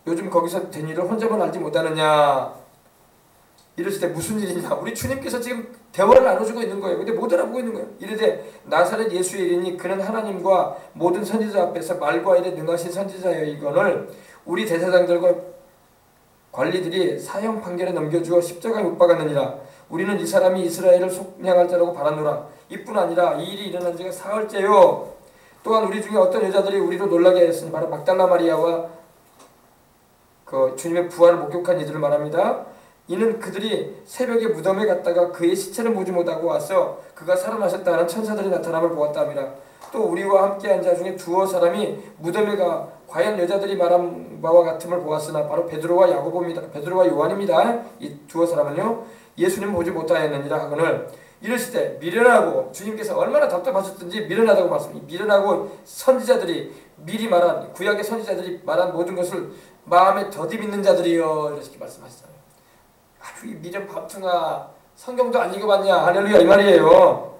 요즘 거기서 된 일을 혼자만 알지 못하느냐. 이랬을 때 무슨 일이냐. 우리 주님께서 지금 대화를 나눠주고 있는 거예요. 근데 못 알아보고 있는 거예요. 이르되 나사렛 예수의 일이니 그는 하나님과 모든 선지자 앞에서 말과 일에 능하신 선지자여이거늘 우리 대제사장들과 관리들이 사형 판결에 넘겨주어 십자가에 못 박았느니라. 우리는 이 사람이 이스라엘을 속량할 자라고 바라노라. 이뿐 아니라 이 일이 일어난 지가 사흘째요. 또한 우리 중에 어떤 여자들이 우리로 놀라게 했으니 바로 막달라 마리아와 그 주님의 부활을 목격한 이들을 말합니다. 이는 그들이 새벽에 무덤에 갔다가 그의 시체를 보지 못하고 와서 그가 살아나셨다는 천사들이 나타남을 보았다 함이라. 또 우리와 함께한 자 중에 두어 사람이 무덤에 가 과연 여자들이 말한 바와 같음을 보았으나 바로 베드로와 야고보입니다. 베드로와 요한입니다. 이 두어 사람은요 예수님 보지 못하였느니라 하거늘 이르실 때 미련하고, 주님께서 얼마나 답답하셨든지 미련하다고 말씀합니다. 미련하고 선지자들이 미리 말한, 구약의 선지자들이 말한 모든 것을 마음에 더디 믿는 자들이여, 이렇게 말씀하시잖아요. 아주 이 미련 밥퉁아, 성경도 안 읽어봤냐, 할렐루야 이 말이에요.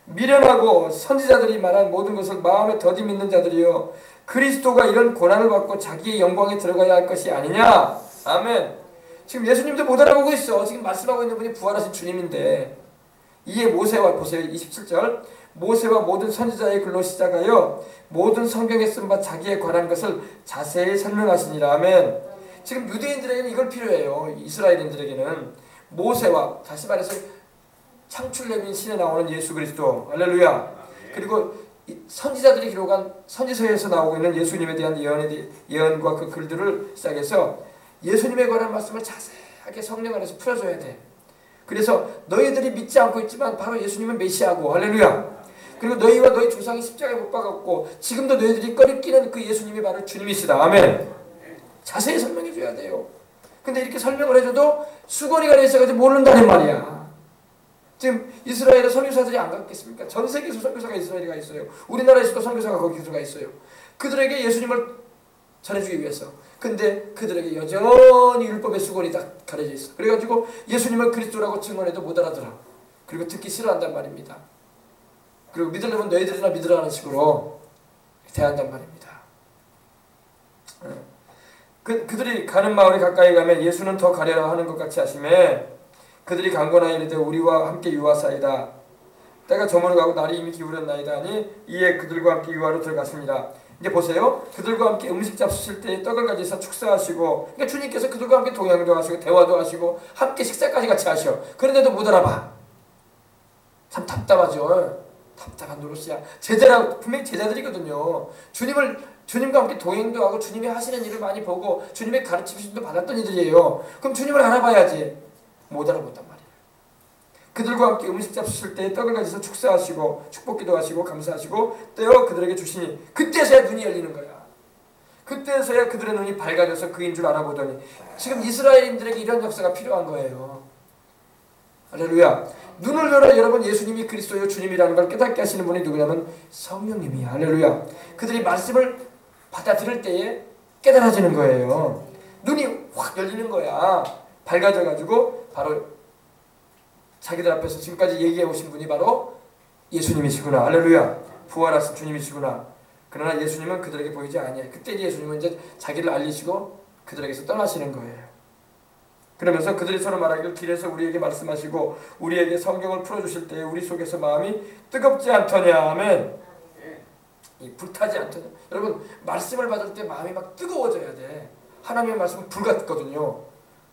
미련하고 선지자들이 말한 모든 것을 마음에 더디 믿는 자들이여 그리스도가 이런 고난을 받고 자기의 영광에 들어가야 할 것이 아니냐. 아멘. 지금 예수님도 못 알아보고 있어. 지금 말씀하고 있는 분이 부활하신 주님인데 이에 모세와 보세요. 27절 모세와 모든 선지자의 글로 시작하여 모든 성경에 쓴 바 자기에 관한 것을 자세히 설명하시니라. 아멘. 지금 유대인들에게는 이걸 필요해요. 이스라엘인들에게는 모세와 다시 말해서 창출내민 신에 나오는 예수 그리스도 할렐루야. 그리고 선지자들이 기록한 선지서에서 나오고 있는 예수님에 대한 예언과 그 글들을 시작해서 예수님에 관한 말씀을 자세하게 성령 안에서 풀어줘야 돼. 그래서 너희들이 믿지 않고 있지만 바로 예수님은 메시아고 할렐루야. 그리고 너희와 너희 조상이 십자가에 못 박았고 지금도 너희들이 꺼리끼는 그 예수님이 바로 주님이시다. 아멘. 자세히 설명해줘야 돼요. 근데 이렇게 설명을 해줘도 수건이가 있어가지고 모른다는 말이야. 지금 이스라엘에 선교사들이 안 갔겠습니까? 전 세계에서 선교사가 이스라엘에 가 있어요. 우리나라에서도 선교사가 거기 들어가 있어요. 그들에게 예수님을 전해주기 위해서. 근데 그들에게 여전히 율법의 수건이 다 가려져 있어. 그래가지고 예수님을 그리스도라고 증언해도 못 알아들어. 그리고 듣기 싫어한단 말입니다. 그리고 믿으려면 너희들이나 믿으라는 식으로 대한단 말입니다. 그들이 가는 마을에 가까이 가면 예수는 더 가려라 하는 것 같이 하시매 그들이 강권하여 이르되 우리와 함께 유하사이다. 때가 저물어가고 날이 이미 기울었나이다 하니 이에 그들과 함께 유하로 들어갔습니다. 이제 보세요. 그들과 함께 음식 잡수실 때 떡을 가지사 축사하시고 그러니까 주님께서 그들과 함께 동행도 하시고 대화도 하시고 함께 식사까지 같이 하셔. 그런데도 못 알아봐. 참 답답하죠. 답답한 노릇이야. 제자라 분명히 제자들이거든요. 주님과 함께 동행도 하고 주님이 하시는 일을 많이 보고 주님의 가르침도 받았던 이들이에요. 그럼 주님을 알아봐야지. 못 알아본단 말이에요. 그들과 함께 음식 잡수실 때 떡을 가지서 축사하시고 축복기도 하시고 감사하시고 떼어 그들에게 주시니 그때서야 눈이 열리는 거야. 그때서야 그들의 눈이 밝아져서 그인 줄 알아보더니 지금 이스라엘인들에게 이런 역사가 필요한 거예요. 할렐루야. 눈을 열어 여러분 예수님이 그리스도요 주님이라는 걸 깨닫게 하시는 분이 누구냐면 성령님이야. 할렐루야. 그들이 말씀을 받아들일 때에 깨달아지는 거예요. 눈이 확 열리는 거야. 밝아져가지고 바로 자기들 앞에서 지금까지 얘기해 오신 분이 바로 예수님이시구나. 할렐루야. 부활하신 주님이시구나. 그러나 예수님은 그들에게 보이지 아니해요. 그때 예수님은 이제 자기를 알리시고 그들에게서 떠나시는 거예요. 그러면서 그들이 서로 말하기를 길에서 우리에게 말씀하시고 우리에게 성경을 풀어주실 때에 우리 속에서 마음이 뜨겁지 않더냐 하면 이 불타지 않더냐. 여러분 말씀을 받을 때 마음이 막 뜨거워져야 돼. 하나님의 말씀은 불 같거든요.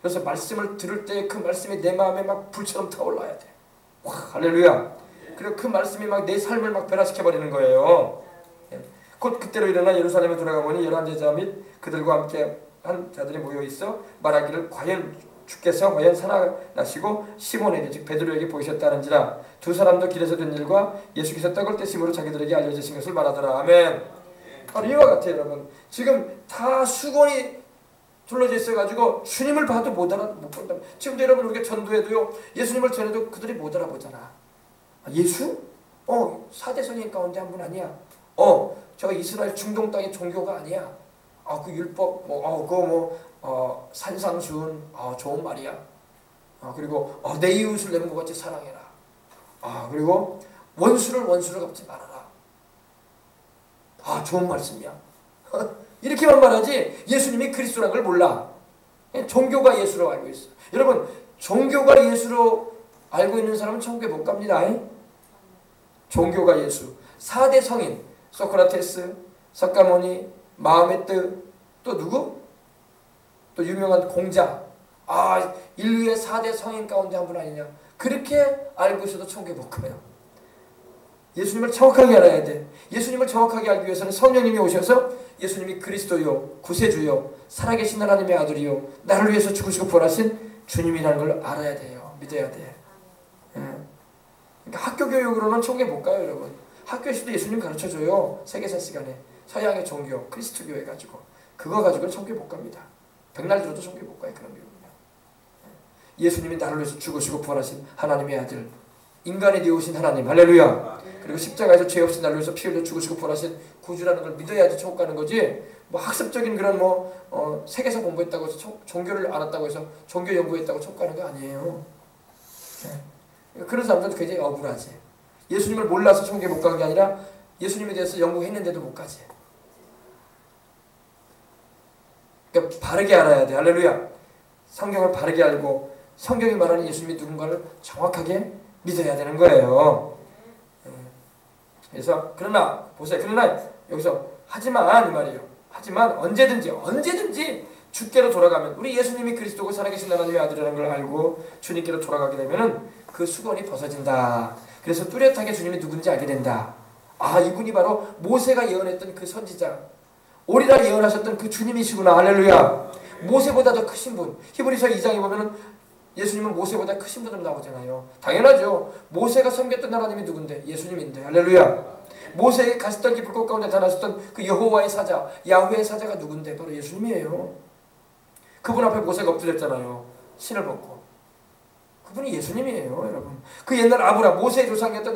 그래서 말씀을 들을 때 그 말씀이 내 마음에 막 불처럼 타올라야 돼. 와, 할렐루야. 그리고 그 말씀이 막 내 삶을 막 변화시켜버리는 거예요. 곧 그때로 일어나 예루살렘에 돌아가 보니 11 제자 및 그들과 함께 한 자들이 모여 있어 말하기를 과연 주께서 과연 살아나시고 시몬에게 즉 베드로에게 보이셨다는지라. 두 사람도 길에서 된 일과 예수께서 떡을 떼심으로 자기들에게 알려주신 것을 말하더라. 아멘. 바로 이와 같아요. 여러분 지금 다 수건이 둘러져 있어가지고 주님을 봐도 못 본다. 지금도 여러분 우리가 전도해도요 예수님을 전해도 그들이 못 알아보잖아. 예수? 4대 선인 가운데 한 분 아니야. 저 이스라엘 중동 땅의 종교가 아니야. 그 율법 산상수훈 좋은 말이야. 그리고 내 이웃을 내 몸같이 사랑해라. 그리고 원수를 갚지 말아라. 좋은 말씀이야. 이렇게만 말하지 예수님이 그리스도라는 걸 몰라. 종교가 예수로 알고 있어. 여러분 종교가 예수로 알고 있는 사람은 천국에 못 갑니다. 종교가 예수. 4대 성인 소크라테스, 석가모니, 마음의 뜻, 또 누구? 또 유명한 공자. 인류의 4대 성인 가운데 한 분 아니냐. 그렇게 알고 있어도 천국에 못 가요. 예수님을 정확하게 알아야 돼. 예수님을 정확하게 알기 위해서는 성령님이 오셔서 예수님이 그리스도요 구세주요 살아계신 하나님의 아들이요 나를 위해서 죽으시고 부활하신 주님이라는 걸 알아야 돼요. 믿어야 돼. 그러니까 학교 교육으로는 천국에 못 가요. 여러분 학교에서도 예수님 가르쳐줘요. 세계사 시간에 서양의 종교 크리스트교회 가지고 그거 가지고는 천국에 못 갑니다. 백날 들어도 천국에 못 가요. 그런 교육은요. 예수님이 나를 위해서 죽으시고 부활하신 하나님의 아들 인간이 되어오신 하나님. 할렐루야. 그리고 십자가에서 죄 없이 나를 위해서 피 흘려 죽으시고 부활하신 구주라는 걸 믿어야지 천국 가는 거지. 학습적인 그런 세계사 공부했다고 해서 종교를 알았다고 해서 종교 연구했다고 천국 가는 거 아니에요. 그런 사람들은 굉장히 억울하지. 예수님을 몰라서 천국에 못 간 게 아니라 예수님에 대해서 연구했는데도 못 가지. 그러니까 바르게 알아야 돼. 할렐루야. 성경을 바르게 알고 성경이 말하는 예수님이 누군가를 정확하게 믿어야 되는 거예요. 그래서 그러나 보세요. 그러나 여기서 하지만 이 말이에요. 하지만 언제든지 주께로 돌아가면 우리 예수님이 그리스도고 살아계신 하나님의 아들이라는 걸 알고 주님께로 돌아가게 되면은 그 수건이 벗어진다. 그래서 뚜렷하게 주님이 누군지 알게 된다. 아, 이분이 바로 모세가 예언했던 그 선지자, 오리라 예언하셨던 그 주님이시구나. 할렐루야. 모세보다 더 크신 분. 히브리서 2장에 보면은 예수님은 모세보다 크신 분으로 나오잖아요. 당연하죠. 모세가 섬겼던 하나님이 누군데? 예수님인데. 할렐루야. 모세의 가시떨기 불꽃 가운데 나타나셨던 그 여호와의 사자, 야훼의 사자가 누군데? 바로 예수님이에요. 그분 앞에 모세가 엎드렸잖아요. 신을 벗고. 그분이 예수님이에요, 여러분. 그 옛날 아브라함, 모세의 조상이었던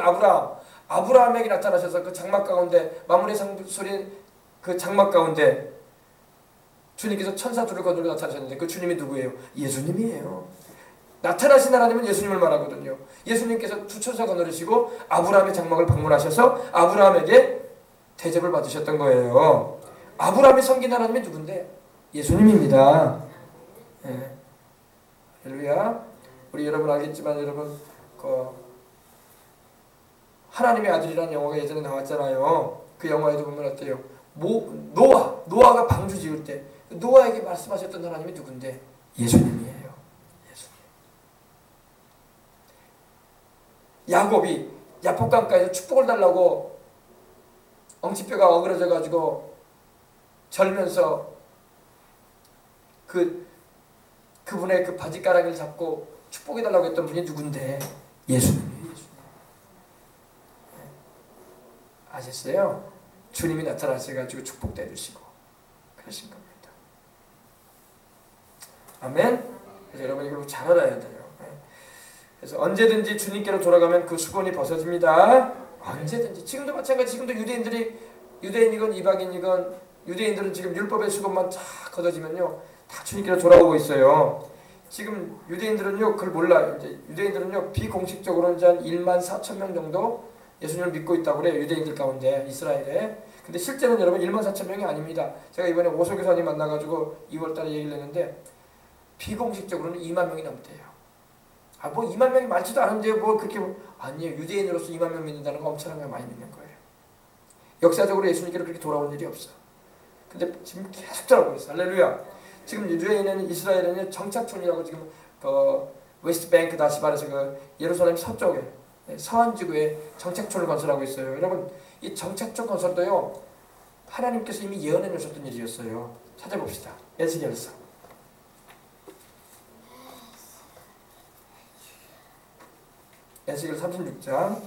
아브라함에게 나타나셔서 그 장막 가운데, 마물의 소리 그 장막 가운데 주님께서 천사 둘을 거두고 나타나셨는데 그 주님이 누구예요? 예수님이에요. 나타나신 하나님은 예수님을 말하거든요. 예수님께서 두 천사 거느리시고 아브라함의 장막을 방문하셔서 아브라함에게 대접을 받으셨던 거예요. 아브라함이 섬긴 하나님이 누군데? 예수님입니다. 네. 할렐루야. 우리 여러분 알겠지만 여러분 하나님의 아들이라는 영화가 예전에 나왔잖아요. 그 영화에도 보면 어때요? 노아가 방주 지을 때 노아에게 말씀하셨던 하나님이 누군데? 예수님이에요. 예수님. 야곱이 야복강가에서 축복을 달라고 엉치뼈가 어그러져 가지고 절면서 그분의 그 바지가랑이를 잡고 축복해 달라고 했던 분이 누군데? 예수님이에요. 예수님. 아셨어요? 주님이 나타나셔가지고 축복도 해주시고 그러신 겁니다. 아멘? 그래서 여러분 이걸 잘 알아야 돼요. 그래서 언제든지 주님께로 돌아가면 그 수건이 벗어집니다. 언제든지. 지금도 마찬가지. 지금도 유대인이건 이방인이건 유대인들은 지금 율법의 수건만 쫙 걷어지면요 다 주님께로 돌아오고 있어요. 지금 유대인들은요 그걸 몰라요. 이제 유대인들은요 비공식적으로는 한 1만 4천 명 정도 예수님을 믿고 있다고 그래요. 유대인들 가운데 이스라엘에. 근데 실제는 여러분 1만 4천 명이 아닙니다. 제가 이번에 오소 교사님 만나가지고 2월달에 얘기를 했는데 비공식적으로는 2만 명이 넘대요. 아, 뭐 2만 명이 많지도 않은데요. 뭐 그렇게 아니에요. 유대인으로서 2만 명 믿는다는 건 엄청나게 많이 믿는 거예요. 역사적으로 예수님께로 그렇게 돌아온 일이 없어. 근데 지금 계속 돌아오고 있어. 할렐루야. 지금 유대인은 이스라엘에는 정착촌이라고 지금 웨스트 뱅크 다시 말해서 그 예루살렘 서쪽에 서안 지구에 정착촌을 건설하고 있어요. 여러분 이 정착촌 건설도요 하나님께서 이미 예언해 놓으셨던 일이었어요. 찾아봅시다. 에스겔서. 에스겔 36장.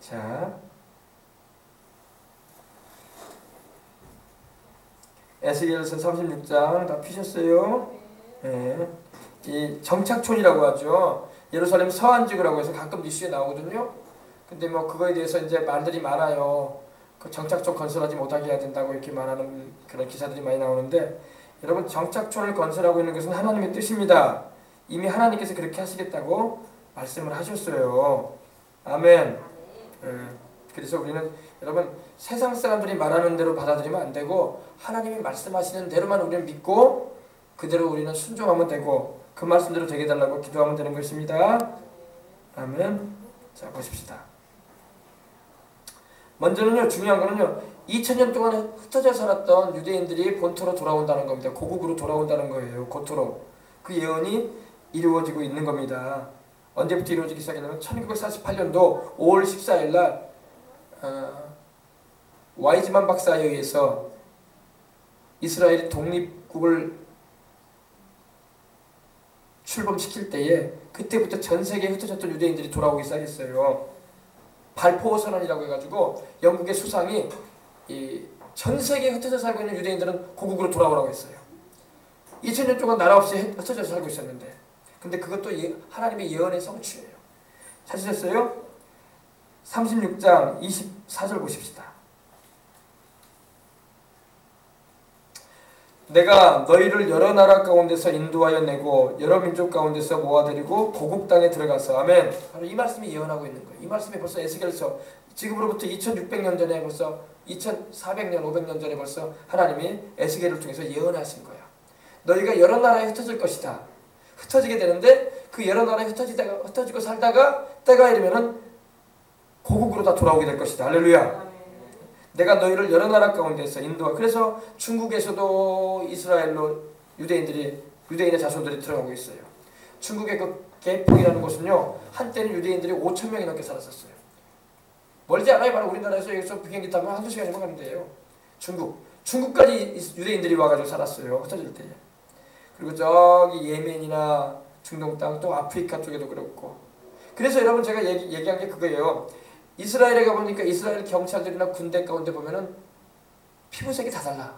자, 에스겔서 36장 다 피셨어요? 네. 이 정착촌이라고 하죠. 예루살렘 서안지구라고 해서 가끔 뉴스에 나오거든요. 근데 뭐 그거에 대해서 이제 말들이 많아요. 그 정착촌 건설하지 못하게 해야 된다고 이렇게 말하는 그런 기사들이 많이 나오는데 여러분 정착촌을 건설하고 있는 것은 하나님의 뜻입니다. 이미 하나님께서 그렇게 하시겠다고 말씀을 하셨어요. 아멘. 그래서 우리는 여러분 세상 사람들이 말하는 대로 받아들이면 안 되고 하나님이 말씀하시는 대로만 우리는 믿고 그대로 우리는 순종하면 되고 그 말씀대로 되게 해달라고 기도하면 되는 것입니다. 아멘. 자 보십시다. 먼저는요 중요한 거는요 2000년 동안 흩어져 살았던 유대인들이 본토로 돌아온다는 겁니다. 고국으로 돌아온다는 거예요. 고토로. 그 예언이 이루어지고 있는 겁니다. 언제부터 이루어지기 시작했냐면 1948년도 5월 14일 날 와이즈만 박사에 의해서 이스라엘이 독립국을 출범시킬 때에 그때부터 전 세계에 흩어졌던 유대인들이 돌아오기 시작했어요. 발포 선언이라고 해가지고 영국의 수상이 전 세계에 흩어져 살고 있는 유대인들은 고국으로 돌아오라고 했어요. 2000년 동안 나라 없이 흩어져 살고 있었는데 근데 그것도 하나님의 예언의 성취예요. 찾으셨어요? 36장 24절 보십시다. 내가 너희를 여러 나라 가운데서 인도하여 내고 여러 민족 가운데서 모아들이고 고국 땅에 들어가서 아멘. 바로 이 말씀이 예언하고 있는 거예요. 이 말씀이 벌써 에스겔서 지금으로부터 2600년 전에 벌써 2400년 500년 전에 벌써 하나님이 에스겔을 통해서 예언하신 거야. 너희가 여러 나라에 흩어질 것이다. 흩어지게 되는데 그 여러 나라에 흩어지고 살다가 때가 이르면은 고국으로 다 돌아오게 될 것이다. 할렐루야. 내가 너희를 여러 나라 가운데서 인도하. 그래서 중국에서도 이스라엘로 유대인의 자손들이 들어가고 있어요. 중국의 그 개풍이라는 곳은요, 한때는 유대인들이 5,000명이 넘게 살았었어요. 멀지 않아요. 바로 우리나라에서 여기서 비행기 타면 한두 시간이면 가는 데예요. 중국까지 유대인들이 와가지고 살았어요. 흩어질 때. 그리고 저기 예멘이나 중동 땅, 또 아프리카 쪽에도 그렇고. 그래서 여러분 제가 얘기한 게 그거예요. 이스라엘에 가보니까 이스라엘 경찰들이나 군대 가운데 보면은 피부색이 다 달라.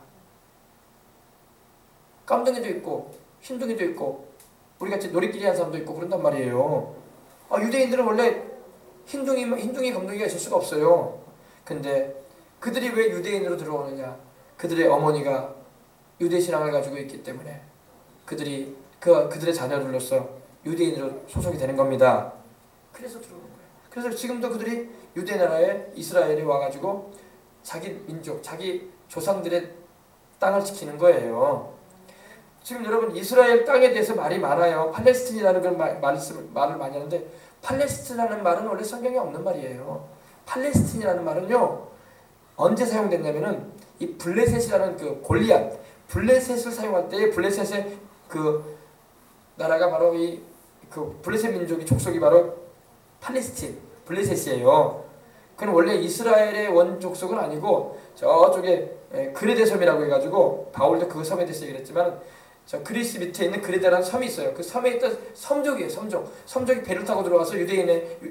깜둥이도 있고 흰둥이도 있고 우리같이 놀이끼리 하는 사람도 있고 그런단 말이에요. 유대인들은 원래 흰둥이 검둥이가 있을 수가 없어요. 근데 그들이 왜 유대인으로 들어오느냐? 그들의 어머니가 유대 신앙을 가지고 있기 때문에 그들의 자녀들로서 유대인으로 소속이 되는 겁니다. 그래서 들어오는 거예요. 그래서 지금도 그들이 유대 나라에 이스라엘에 와가지고 자기 민족, 자기 조상들의 땅을 지키는 거예요. 지금 여러분 이스라엘 땅에 대해서 말이 많아요. 팔레스틴이라는 걸 말을 많이 하는데 팔레스틴이라는 말은 원래 성경에 없는 말이에요. 팔레스틴이라는 말은요 언제 사용됐냐면은 이 블레셋이라는 그 골리앗 블레셋을 사용할 때 블레셋의 그 나라가 바로 그 블레셋 민족의 족속이 바로 팔레스틴 블레셋이에요. 그건 원래 이스라엘의 원 족속은 아니고 저쪽에 그레데 섬이라고 해가지고 바울도 그 섬에 대해서 얘기했지만 저 그리스 밑에 있는 그레데라는 섬이 있어요. 그 섬에 있던 섬족이에요. 섬족이 배를 타고 들어와서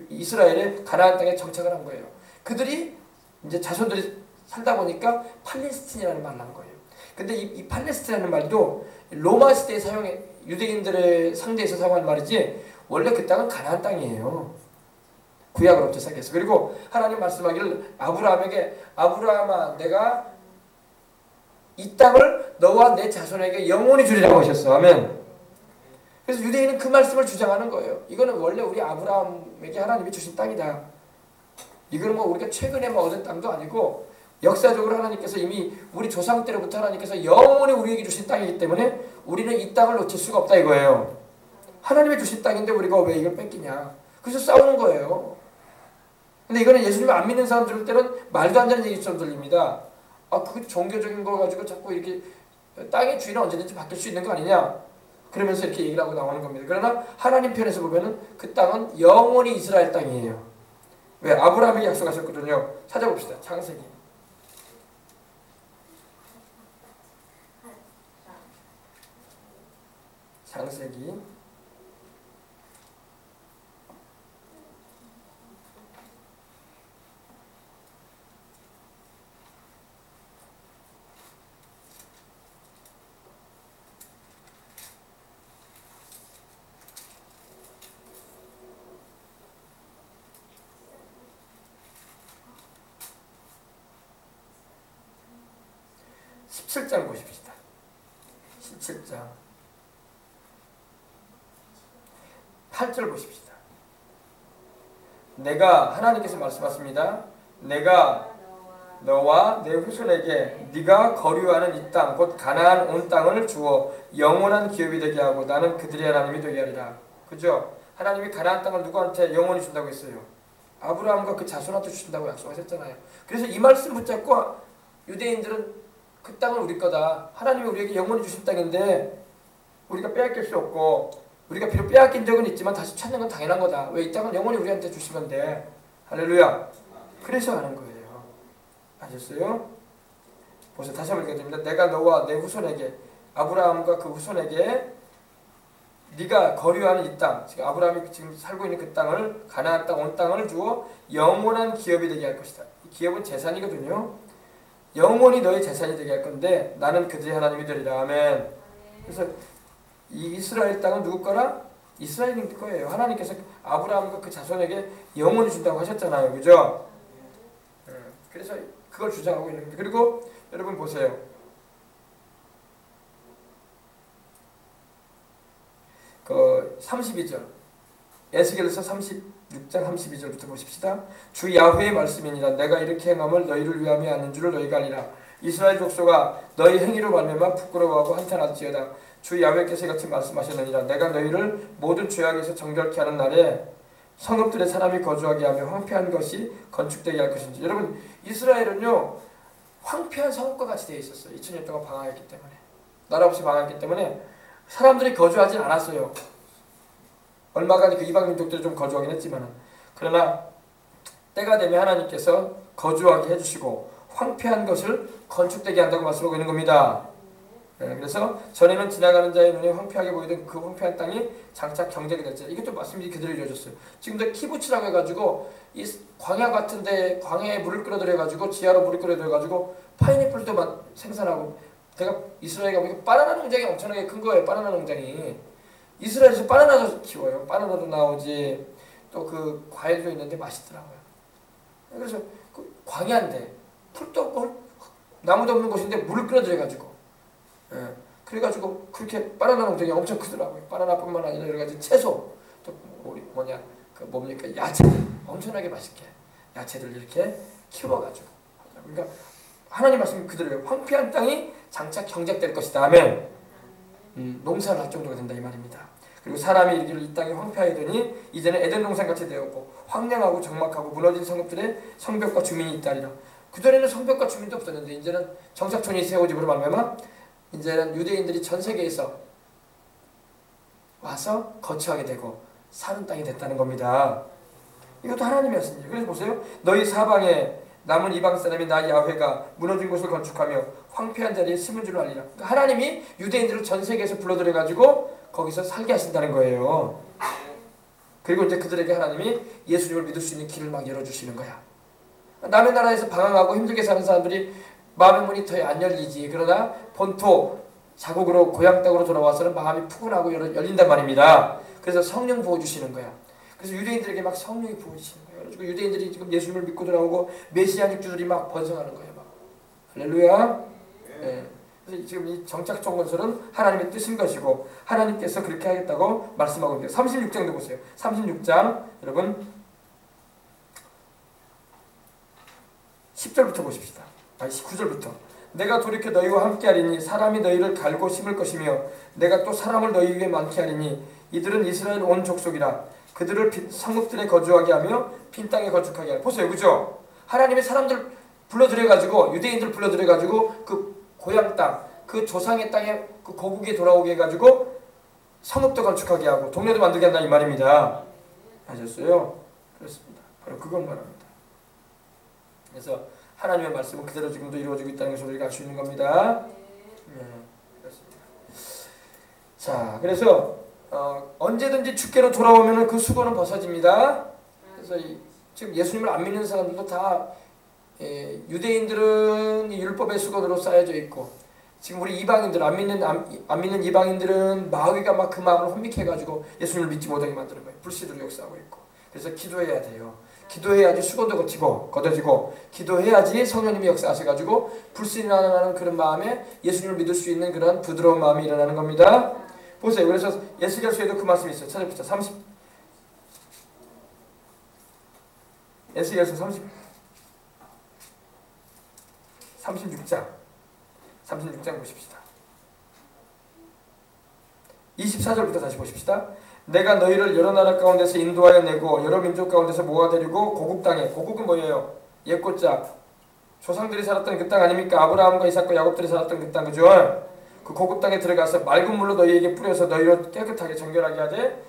이스라엘의 가나안 땅에 정착을 한 거예요. 그들이 이제 자손들이 살다 보니까 팔레스틴이라는 말을 한 거예요. 근데 이 팔레스틴이라는 말도 로마 시대에 유대인들의 상대에서 사용한 말이지 원래 그 땅은 가나안 땅이에요. 구약으로부터 시작해서. 그리고 하나님 말씀하기를 아브라함에게 아브라함아 내가 이 땅을 너와 내 자손에게 영원히 주리라고 하셨어. 아멘. 그래서 유대인은 그 말씀을 주장하는 거예요. 이거는 원래 우리 아브라함에게 하나님이 주신 땅이다. 이거는 뭐 우리가 최근에 얻은 땅도 아니고 역사적으로 하나님께서 이미 우리 조상 때로부터 하나님께서 영원히 우리에게 주신 땅이기 때문에 우리는 이 땅을 놓칠 수가 없다 이거예요. 하나님이 주신 땅인데 우리가 왜 이걸 뺏기냐. 그래서 싸우는 거예요. 근데 이거는 예수님을 안 믿는 사람 들을 때는 말도 안 되는 얘기처럼 들립니다. 그 종교적인 거 가지고 자꾸 이렇게 땅의 주인은 언제든지 바뀔 수 있는 거 아니냐. 그러면서 이렇게 얘기를 하고 나오는 겁니다. 그러나 하나님 편에서 보면은 그 땅은 영원히 이스라엘 땅이에요. 왜? 아브라함이 약속하셨거든요. 찾아봅시다. 창세기. 창세기 17장 보십시다. 17장 8절 보십시다. 하나님께서 말씀하십니다. 내가 너와 내 후손에게 네가 거류하는 이 땅 곧 가나안 온 땅을 주어 영원한 기업이 되게 하고 나는 그들의 하나님이 되게 하리라. 그죠? 하나님이 가나안 땅을 누구한테 영원히 준다고 했어요? 아브라함과 그 자손한테 주신다고 약속하셨잖아요. 그래서 이 말씀 붙잡고 유대인들은 그 땅은 우리 거다. 하나님이 우리에게 영원히 주신 땅인데 우리가 빼앗길 수 없고 우리가 비록 빼앗긴 적은 있지만 다시 찾는 건 당연한 거다. 왜 이 땅은 영원히 우리한테 주시면 돼. 할렐루야. 그래서 하는 거예요. 아셨어요? 보세요. 다시 한번 읽어드립니다. 내가 너와 내 후손에게 아브라함과 그 후손에게 네가 거류하는 이 땅, 지금 아브라함이 지금 살고 있는 그 땅을 가나안 땅 온 땅을 주어 영원한 기업이 되게 할 것이다. 이 기업은 재산이거든요. 영원히 너의 재산이 되게 할 건데 나는 그들의 하나님이 되리라. 아멘. 그래서 이 이스라엘 땅은 누구 거라? 이스라엘인 거예요. 하나님께서 아브라함과 그 자손에게 영원히 준다고 하셨잖아요. 그죠? 그래서 그걸 주장하고 있는 겁니다. 그리고 여러분 보세요. 32절 에스겔서 36장 32절부터 보십시다. 주 야훼의 말씀이니라. 내가 이렇게 행함을 너희를 위함이 아닌 줄을 너희가 아니라. 이스라엘 족속아 너희 행위로 말미암아 부끄러워하고 한탄할지어다. 주 야훼께서 이같이 말씀하셨느니라. 내가 너희를 모든 죄악에서 정결케 하는 날에 성읍들의 사람이 거주하게 하며 황폐한 것이 건축되게 할 것인지. 여러분 이스라엘은요 황폐한 성읍과 같이 되어 있었어요. 2000년 동안 방황했기 때문에. 나라 없이 방황했기 때문에 사람들이 거주하진 않았어요. 얼마간 그 이방 민족들이 좀 거주하긴 했지만, 그러나 때가 되면 하나님께서 거주하게 해주시고 황폐한 것을 건축되게 한다고 말씀하고 있는 겁니다. 그래서 전에는 지나가는 자의 눈에 황폐하게 보이던 그 황폐한 땅이 장차 경작이 될지. 이것도 말씀이 그대로 이루어졌어요. 지금도 키부츠라고 해가지고 이 광야 같은데 광야에 물을 끌어들여가지고 지하로 물을 끌어들여가지고 파인애플도 생산하고. 제가 이스라엘에 가보니까 바나나 농장이 엄청나게 큰 거예요. 바나나 농장이. 이스라엘에서 바나나도 키워요. 바나나도 나오지. 또 그 과일도 있는데 맛있더라고요. 그래서 그 광야인데 풀도 없고 나무도 없는 곳인데 물을 끌어들여가지고, 그래가지고 그렇게 바나나 농장이 엄청 크더라고요. 바나나뿐만 아니라 여러 가지 채소, 또 뭐냐 그 뭡니까 야채들 엄청나게 맛있게 야채들 이렇게 키워가지고. 그러니까 하나님 말씀 그대로예요. 황폐한 땅이 장차 경작될 것이다 하면 농사를 할 정도가 된다 이 말입니다. 그리고 사람이 이르기를 이 땅이 황폐하더니 이제는 에덴 동산같이 되었고 황량하고 적막하고 무너진 성읍들의 성벽과 주민이 있다리라. 그전에는 성벽과 주민도 없었는데 이제는 정착촌이 세워짐으로 말미암아 이제는 유대인들이 전 세계에서 와서 거처하게 되고 사는 땅이 됐다는 겁니다. 이것도 하나님의 말씀이에요. 그래서 보세요. 너희 사방에 남은 이방 사람이 나 야훼가 무너진 곳을 건축하며 황폐한 자리에 심은 줄 알리라. 그러니까 하나님이 유대인들을 전 세계에서 불러들여가지고 거기서 살게 하신다는 거예요. 그리고 이제 그들에게 하나님이 예수님을 믿을 수 있는 길을 막 열어주시는 거야. 남의 나라에서 방황하고 힘들게 사는 사람들이 마음의 문이 더 안 열리지. 그러나 본토 자국으로 고향 땅으로 돌아와서는 마음이 푸근하고 열린단 말입니다. 그래서 성령 부어주시는 거야. 그래서 유대인들에게 막 성령이 부어주시는 거예요. 그래서 유대인들이 지금 예수님을 믿고 돌아오고 메시아닉 주들이 막 번성하는 거예요. 막. 할렐루야. 네. 그래서 지금 이 정착촌 건설은 하나님의 뜻인 것이고 하나님께서 그렇게 하겠다고 말씀하고 있는데 36장도 보세요. 36장 여러분 10절부터 보십시다. 아니 19절부터. 내가 돌이켜 너희와 함께하리니 사람이 너희를 갈고 심을 것이며 내가 또 사람을 너희 위에 많게 하리니 이들은 이스라엘 온 족속이라. 그들을 성읍들에 거주하게 하며 빈 땅에 거축하게 하라. 보세요. 그죠? 하나님이 사람들 불러들여가지고 유대인들 불러들여가지고 그 고향 땅, 그 조상의 땅에 그 고국에 돌아오게 해가지고 성읍도 건축하게 하고 동네도 만들게 한다 이 말입니다. 아셨어요? 그렇습니다. 바로 그건 말합니다. 그래서 하나님의 말씀은 그대로 지금도 이루어지고 있다는 것을 우리가 알 수 있는 겁니다. 네, 그렇습니다. 자, 그래서 언제든지 주께로 돌아오면 그 수고는 벗어집니다. 그래서 지금 예수님을 안 믿는 사람들도 다 유대인들은 율법의 수건으로 쌓여져 있고 지금 우리 이방인들 안 믿는 이방인들은 마귀가 막 그 마음을 혼미케해가지고 예수님을 믿지 못하게 만드는 거예요. 불씨로 역사하고 있고. 그래서 기도해야 돼요. 기도해야지 수건도 걷어지고 기도해야지 성령님이 역사하셔가지고 불신이 나는 그런 마음에 예수님을 믿을 수 있는 그런 부드러운 마음이 일어나는 겁니다. 보세요. 그래서 에스겔서에도 그 말씀이 있어요. 찾아보자. 에스겔서 36장 보십시다. 24절부터 다시 보십시다. 내가 너희를 여러 나라 가운데서 인도하여 내고 여러 민족 가운데서 모아들이고 고국 땅에, 고국은 뭐예요? 옛고자 조상들이 살았던 그 땅 아닙니까? 아브라함과 이삭과 야곱들이 살았던 그 땅, 그죠? 그 고국 땅에 들어가서 맑은 물로 너희에게 뿌려서 너희를 깨끗하게 정결하게 하되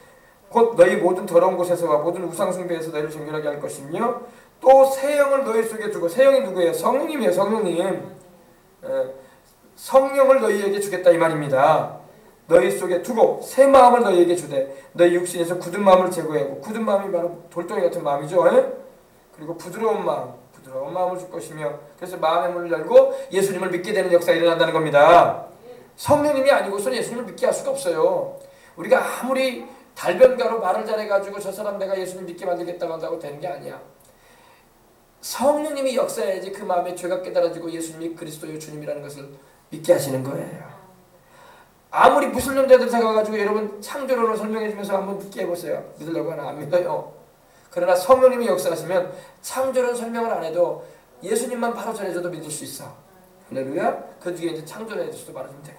곧 너희 모든 더러운 곳에서와 모든 우상 숭배에서 너희를 정결하게 할 것이며 또 새 영을 너희 속에 두고, 새 영이 누구예요? 성령님이에요. 성령님. 성령을 너희에게 주겠다 이 말입니다. 너희 속에 두고 새 마음을 너희에게 주되 너희 육신에서 굳은 마음을 제거하고, 굳은 마음이 바로 돌덩이 같은 마음이죠. 그리고 부드러운 마음을 줄 것이며, 그래서 마음의 문을 열고 예수님을 믿게 되는 역사가 일어난다는 겁니다. 성령님이 아니고서는 예수님을 믿게 할 수가 없어요. 우리가 아무리 달변가로 말을 잘해가지고 저 사람 내가 예수님 믿게 만들겠다고 한다고 되는 게 아니야. 성령님이 역사해야지 그 마음에 죄가 깨달아지고 예수님이 그리스도의 주님이라는 것을 믿게 하시는 거예요. 아무리 무슬림자들 다가가지고 여러분 창조론을 설명해주면서 한번 믿게 해보세요. 믿으려고 하나 안 믿어요. 그러나 성령님이 역사하시면 창조론 설명을 안 해도 예수님만 바로 전해줘도 믿을 수 있어. 할렐루야. 그 뒤에 이제 창조론에 대해서도 말해주면 되고.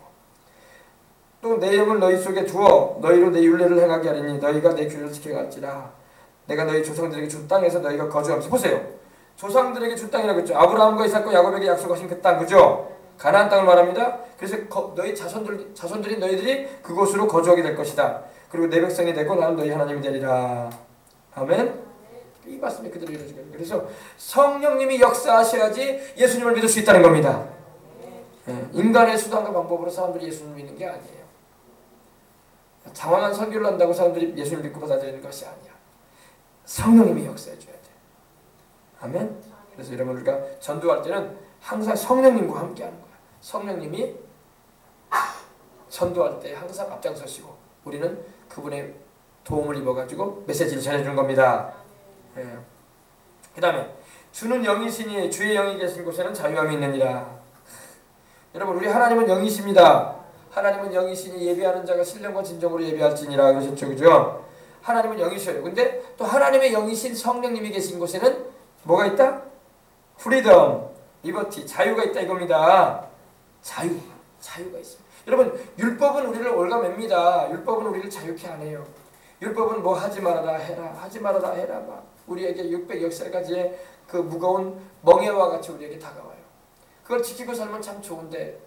또 내 영을 너희 속에 두어 너희로 내 율례를 행하게 하리니 너희가 내 규례를 지켜갈지라. 내가 너희 조상들에게 준 땅에서 너희가 거주하면서. 보세요. 조상들에게 준 땅이라고 했죠. 아브라함과 이삭과 야곱에게 약속하신 그 땅, 그죠? 가나안 땅을 말합니다. 그래서 너희 자손들이 너희들이 그곳으로 거주하게 될 것이다. 그리고 내 백성이 되고 나는 너희 하나님이 되리라. 아멘. 이 말씀이 그대로 이루어지거든요. 그래서 성령님이 역사하셔야지 예수님을 믿을 수 있다는 겁니다. 인간의 수단과 방법으로 사람들이 예수님을 믿는 게 아니에요. 장황한 설교를 한다고 사람들이 예수님 믿고 받아들이는 것이 아니야. 성령님이 역사해 줘야 돼. 아멘. 그래서 여러분 우리가 전도할 때는 항상 성령님과 함께 하는 거야. 성령님이 전도할 때 항상 앞장서시고 우리는 그분의 도움을 입어가지고 메시지를 전해주는 겁니다. 그 다음에 주는 영이시니 주의 영이 계신 곳에는 자유함이 있느니라. 여러분 우리 하나님은 영이십니다. 하나님은 영이시니 예배하는 자가 신령과 진정으로 예배할지니라 그러셨죠. 그죠? 하나님은 영이셔요. 근데 또 하나님의 영이신 성령님이 계신 곳에는 뭐가 있다? 프리덤, 리버티, 자유가 있다 이겁니다. 자유가 있어요. 여러분 율법은 우리를 올가맵니다. 율법은 우리를 자유케 안 해요. 율법은 뭐 하지 말아라 해라, 하지 말아라 해라 막 우리에게 600역사까지의 그 무거운 멍에와 같이 우리에게 다가와요. 그걸 지키고 살면 참 좋은데